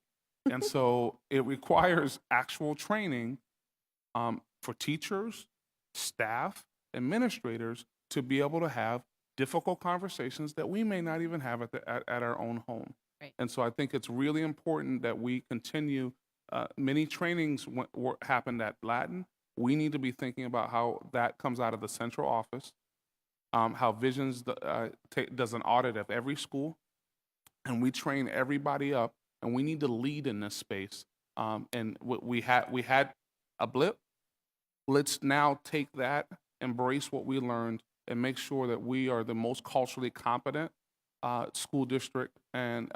And so it requires actual training for teachers, staff, administrators to be able to have difficult conversations that we may not even have at our own home. Right. And so I think it's really important that we continue. Many trainings happened at Latin. We need to be thinking about how that comes out of the central office, how Visions does an audit of every school, and we train everybody up, and we need to lead in this space. And we had a blip. Let's now take that, embrace what we learned, and make sure that we are the most culturally competent school district and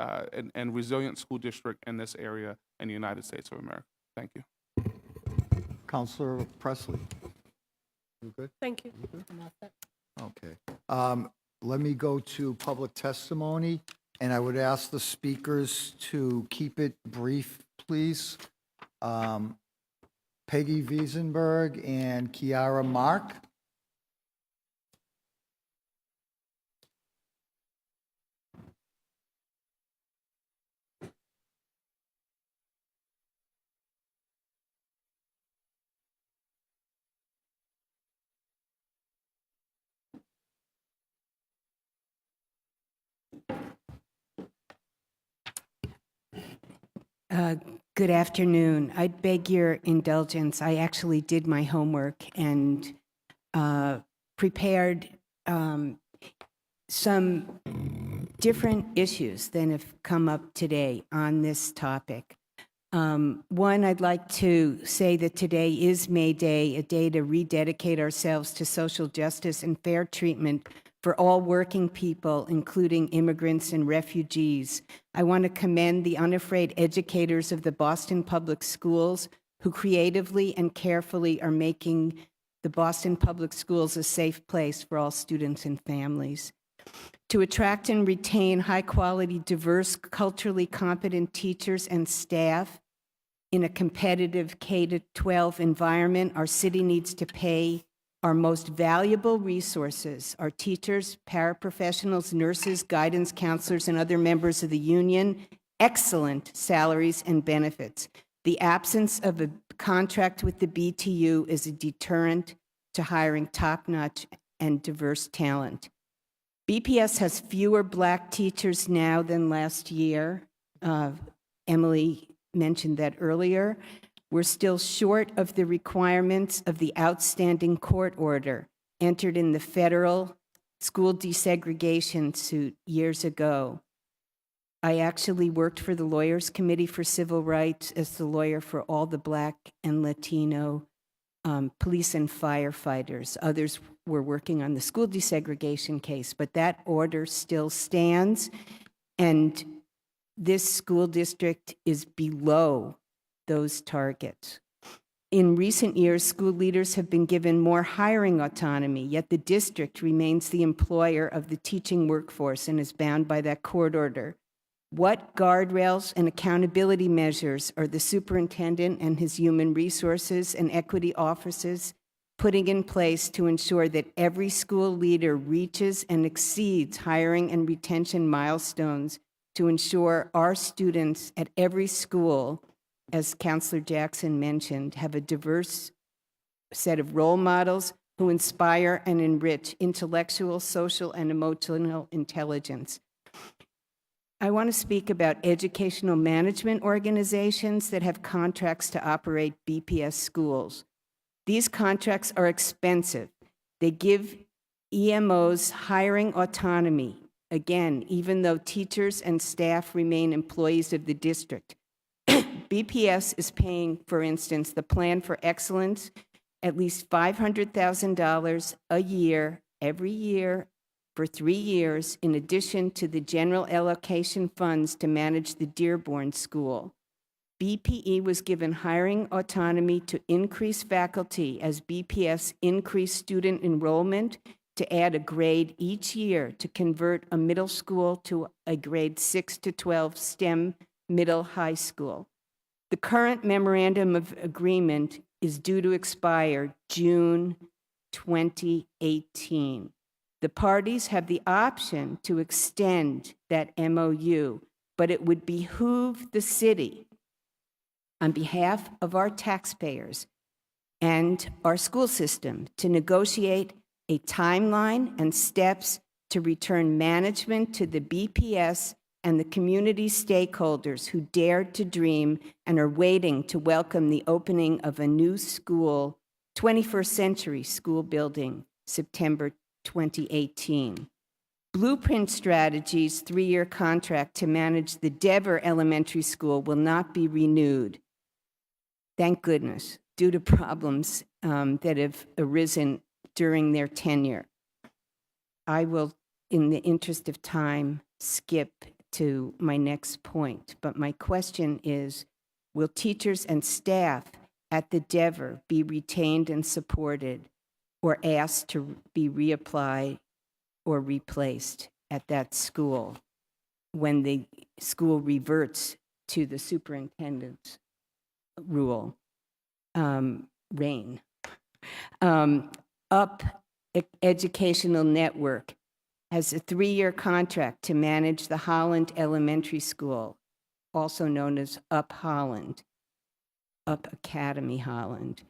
resilient school district in this area in the United States of America. Thank you. Counselor Presley? You good? Thank you. Okay. Let me go to public testimony, and I would ask the speakers to keep it brief, please. Peggy Wiesenberg and Kiara Mark. Good afternoon. I'd beg your indulgence. I actually did my homework and prepared some different issues than have come up today on this topic. One, I'd like to say that today is May Day, a day to rededicate ourselves to social justice and fair treatment for all working people, including immigrants and refugees. I want to commend the unafraid educators of the Boston Public Schools who creatively and carefully are making the Boston Public Schools a safe place for all students and families. To attract and retain high-quality, diverse, culturally competent teachers and staff in a competitive K-12 environment, our city needs to pay our most valuable resources, our teachers, paraprofessionals, nurses, guidance counselors, and other members of the union, excellent salaries and benefits. The absence of a contract with the BTU is a deterrent to hiring top-notch and diverse talent. BPS has fewer Black teachers now than last year. Emily mentioned that earlier. We're still short of the requirements of the outstanding court order entered in the federal school desegregation suit years ago. I actually worked for the Lawyers Committee for Civil Rights as the lawyer for all the Black and Latino police and firefighters. Others were working on the school desegregation case, but that order still stands, and this school district is below those targets. In recent years, school leaders have been given more hiring autonomy, yet the district remains the employer of the teaching workforce and is bound by that court order. What guardrails and accountability measures are the superintendent and his human resources and equity offices putting in place to ensure that every school leader reaches and exceeds hiring and retention milestones to ensure our students at every school, as Counselor Jackson mentioned, have a diverse set of role models who inspire and enrich intellectual, social, and emotional intelligence? I want to speak about educational management organizations that have contracts to operate BPS schools. These contracts are expensive. They give EMOs hiring autonomy, again, even though teachers and staff remain employees of the district. BPS is paying, for instance, the Plan for Excellence at least $500,000 a year, every year, for 3 years, in addition to the general allocation funds to manage the Dearborn School. BPE was given hiring autonomy to increase faculty as BPS increased student enrollment, to add a grade each year to convert a middle school to a grade 6 to 12 STEM middle high school. The current memorandum of agreement is due to expire June 2018. The parties have the option to extend that MOU, but it would behoove the city, on behalf of our taxpayers and our school system, to negotiate a timeline and steps to return management to the BPS and the community stakeholders who dared to dream and are waiting to welcome the opening of a new school, 21st century school building, September 2018. Blueprint Strategies' 3-year contract to manage the Dever Elementary School will not be renewed. Thank goodness, due to problems that have arisen during their tenure. I will, in the interest of time, skip to my next point, but my question is, will teachers and staff at the Dever be retained and supported, or asked to be reapplied or replaced at that school when the school reverts to the superintendent's rule, reign? UP Educational Network has a 3-year contract to manage the Holland Elementary School, also known as UP Holland, UP Academy Holland.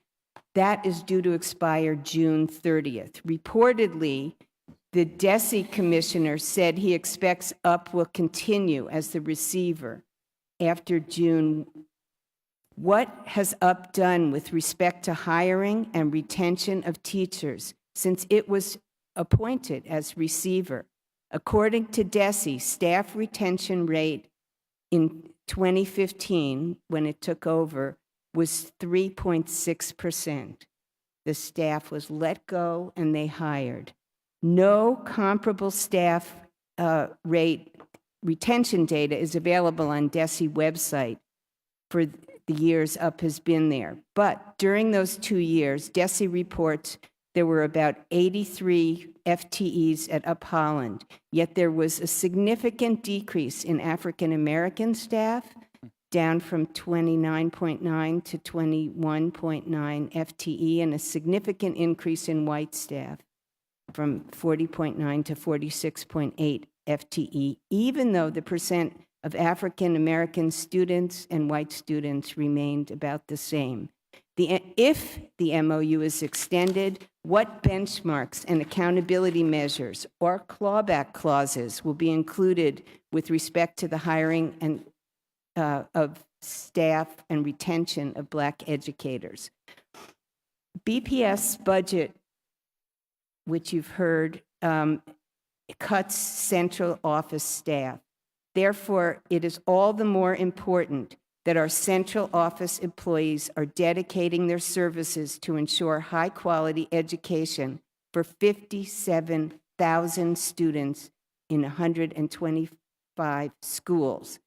That is due to expire June 30th. Reportedly, the DESE commissioner said he expects UP will continue as the receiver after June. What has UP done with respect to hiring and retention of teachers since it was appointed as receiver? According to DESE, staff retention rate in 2015, when it took over, was 3.6%. The staff was let go and they hired. No comparable staff rate retention data is available on DESE website for the years UP has been there. But during those 2 years, DESE reports there were about 83 FTEs at UP Holland, yet there was a significant decrease in African American staff, down from 29.9 to 21.9 FTE, and a significant increase in white staff from 40.9 to 46.8 FTE, even though the percent of African American students and white students remained about the same. If the MOU is extended, what benchmarks and accountability measures or clawback clauses will be included with respect to the hiring and of staff and retention of Black educators? BPS budget, which you've heard, cuts central office staff. Therefore, it is all the more important that our central office employees are dedicating their services to ensure high-quality education for 57,000 students in 125 schools.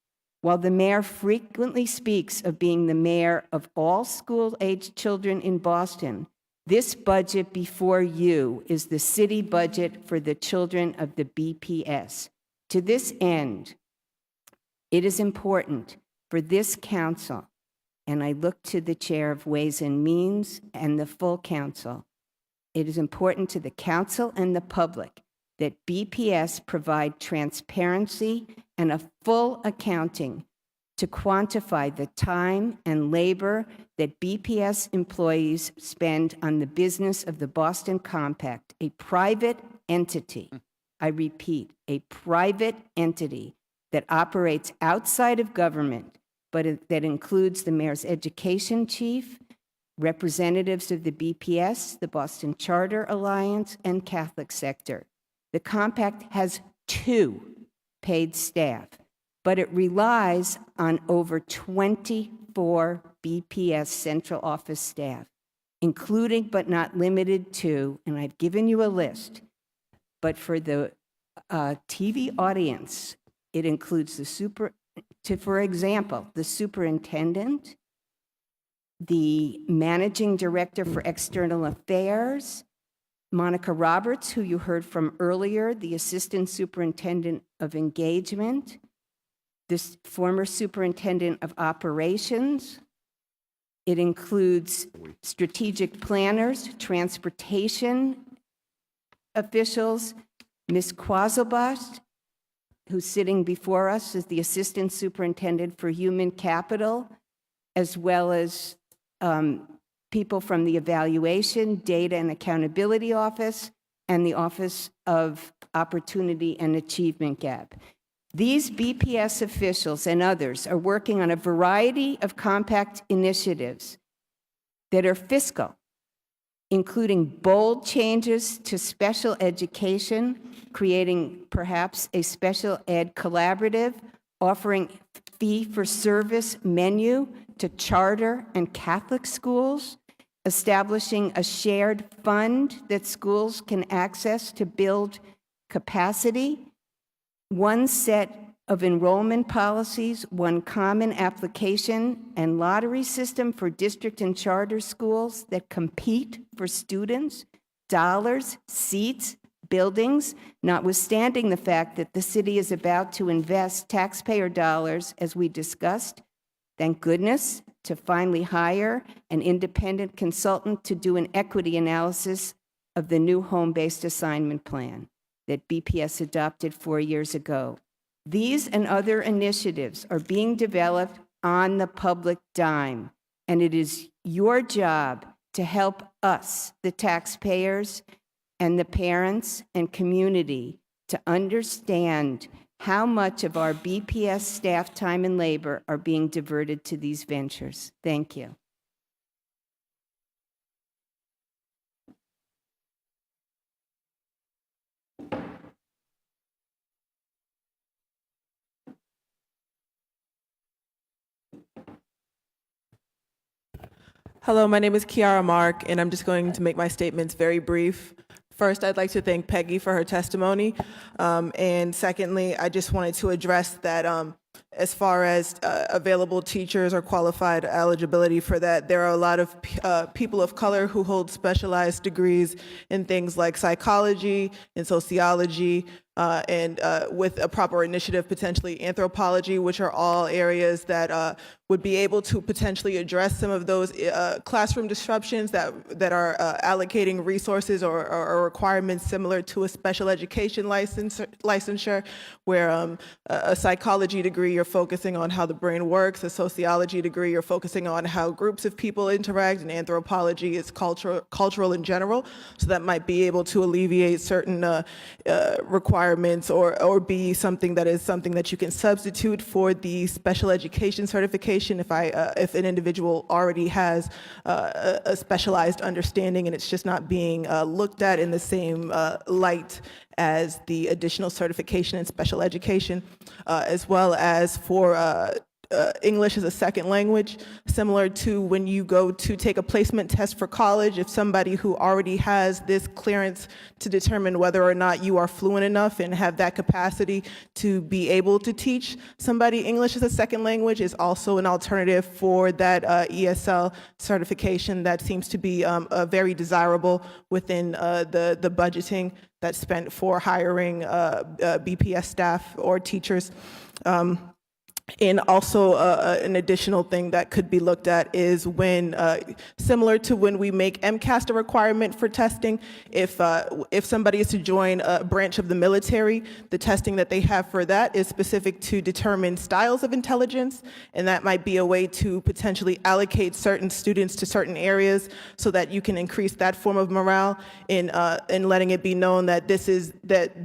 While the mayor frequently speaks of being the mayor of all school-aged children in Boston, this budget before you is the city budget for the children of the BPS. To this end, it is important for this council, and I look to the chair of Ways and Means and the full council, it is important to the council and the public that BPS provide transparency and a full accounting to quantify the time and labor that BPS employees spend on the business of the Boston Compact, a private entity, I repeat, a private entity that operates outside of government, but that includes the mayor's education chief, representatives of the BPS, the Boston Charter Alliance, and Catholic sector. The compact has 2 paid staff, but it relies on over 24 BPS central office staff, including but not limited to, and I've given you a list, but for the TV audience, it includes for example, the superintendent, the managing director for external affairs, Monica Roberts, who you heard from earlier, the assistant superintendent of engagement, this former superintendent of operations. It includes strategic planners, transportation officials, Ms. Quazalbast, who's sitting before us as the assistant superintendent for human capital, as well as people from the Evaluation, Data and Accountability Office, and the Office of Opportunity and Achievement Gap. These BPS officials and others are working on a variety of compact initiatives that are fiscal, including bold changes to special education, creating perhaps a special ed collaborative, offering fee-for-service menu to charter and Catholic schools, establishing a shared fund that schools can access to build capacity, one set of enrollment policies, one common application and lottery system for district and charter schools that compete for students, dollars, seats, buildings, notwithstanding the fact that the city is about to invest taxpayer dollars, as we discussed, thank goodness, to finally hire an independent consultant to do an equity analysis of the new home-based assignment plan that BPS adopted 4 years ago. These and other initiatives are being developed on the public dime, and it is your job to help us, the taxpayers, and the parents and community to understand how much of our BPS staff time and labor are being diverted to these ventures. Thank you. Hello, my name is Kiara Mark, and I'm just going to make my statements very brief. First, I'd like to thank Peggy for her testimony. And secondly, I just wanted to address that as far as available teachers or qualified eligibility for that, there are a lot of people of color who hold specialized degrees in things like psychology and sociology, and with a proper initiative, potentially anthropology, which are all areas that would be able to potentially address some of those classroom disruptions that are allocating resources or requirements similar to a special education licensure, where a psychology degree, you're focusing on how the brain works, a sociology degree, you're focusing on how groups of people interact, and anthropology is cultural in general, so that might be able to alleviate certain requirements or be something that you can substitute for the special education certification if an individual already has a specialized understanding and it's just not being looked at in the same light as the additional certification in special education, as well as for English as a second language, similar to when you go to take a placement test for college. If somebody who already has this clearance to determine whether or not you are fluent enough and have that capacity to be able to teach somebody English as a second language, is also an alternative for that ESL certification that seems to be very desirable within the budgeting that's spent for hiring BPS staff or teachers. And also, an additional thing that could be looked at is when, similar to when we make MCAST a requirement for testing, if somebody is to join a branch of the military, the testing that they have for that is specific to determine styles of intelligence, and that might be a way to potentially allocate certain students to certain areas so that you can increase that form of morale in letting it be known that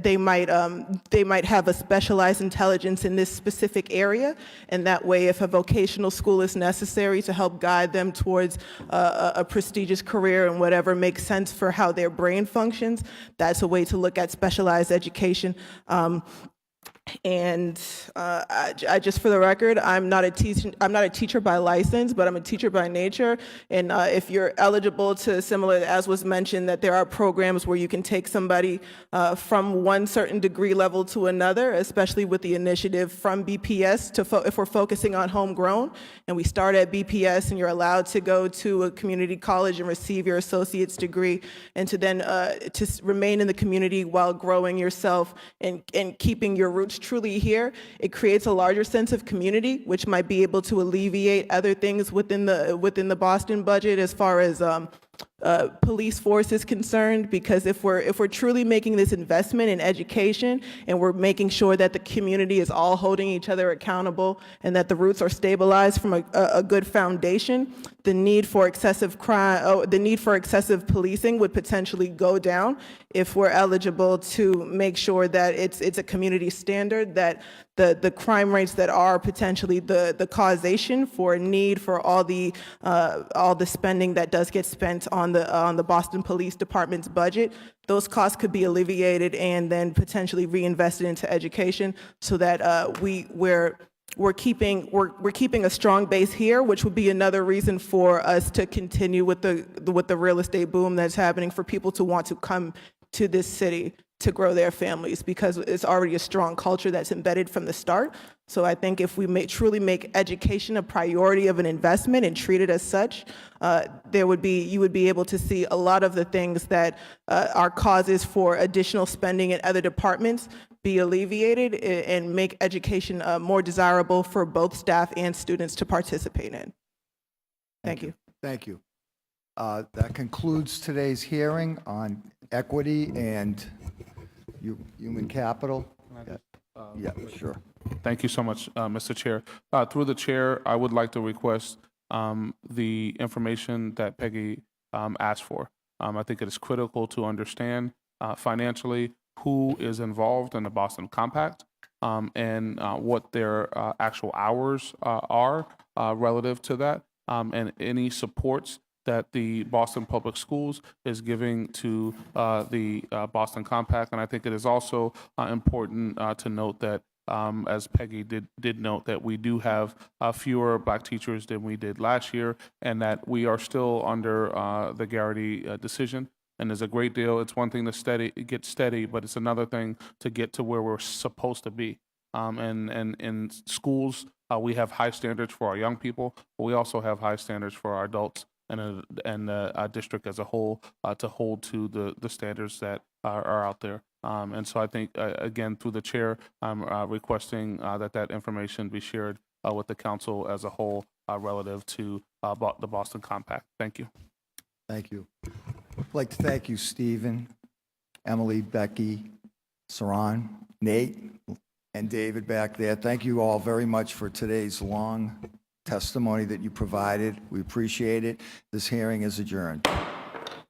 they might have a specialized intelligence in this specific area. And that way, if a vocational school is necessary to help guide them towards a prestigious career and whatever makes sense for how their brain functions, that's a way to look at specialized education. And I just, for the record, I'm not a teacher by license, but I'm a teacher by nature. And if you're eligible to, similar as was mentioned, that there are programs where you can take somebody from one certain degree level to another, especially with the initiative from BPS to if we're focusing on homegrown, and we start at BPS, and you're allowed to go to a community college and receive your associate's degree, and to then to remain in the community while growing yourself and keeping your roots truly here, it creates a larger sense of community, which might be able to alleviate other things within the Boston budget as far as police force is concerned. Because if we're truly making this investment in education and we're making sure that the community is all holding each other accountable and that the roots are stabilized from a good foundation, the need for excessive crime, the need for excessive policing would potentially go down if we're eligible to make sure that it's a community standard, that the crime rates that are potentially the causation for a need for all the spending that does get spent on the Boston Police Department's budget, those costs could be alleviated and then potentially reinvested into education, so that we're keeping a strong base here, which would be another reason for us to continue with the real estate boom that's happening, for people to want to come to this city to grow their families, because it's already a strong culture that's embedded from the start. So I think if we truly make education a priority of an investment and treat it as such, you would be able to see a lot of the things that are causes for additional spending in other departments be alleviated, and make education more desirable for both staff and students to participate in. Thank you. Thank you. That concludes today's hearing on equity and human capital. Yeah, sure. Thank you so much, Mr. Chair. Through the chair, I would like to request the information that Peggy asked for. I think it is critical to understand financially who is involved in the Boston Compact, and what their actual hours are relative to that, and any supports that the Boston Public Schools is giving to the Boston Compact. And I think it is also important to note that, as Peggy did note, that we do have fewer Black teachers than we did last year, and that we are still under the Garrity decision. And there's a great deal. It's one thing to get steady, but it's another thing to get to where we're supposed to be. And in schools, we have high standards for our young people, but we also have high standards for our adults and the district as a whole, to hold to the standards that are out there. And so I think, again, through the chair, I'm requesting that information be shared with the council as a whole relative to the Boston Compact. Thank you. Thank you. I'd like to thank you, Stephen, Emily, Becky, Saran, Nate, and David back there. Thank you all very much for today's long testimony that you provided. We appreciate it. This hearing is adjourned.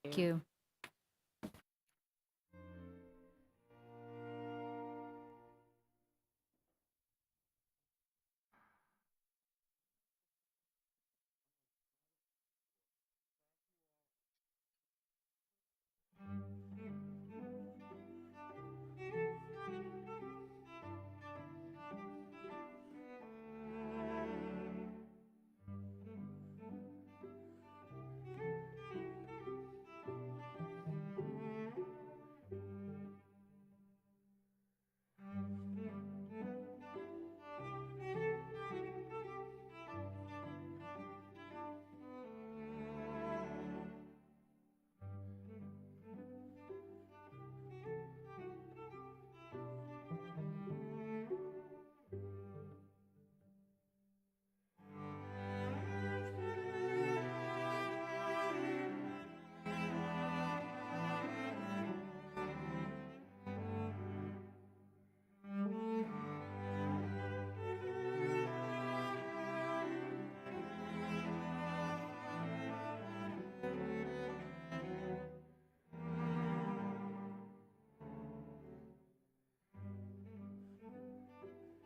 Thank you.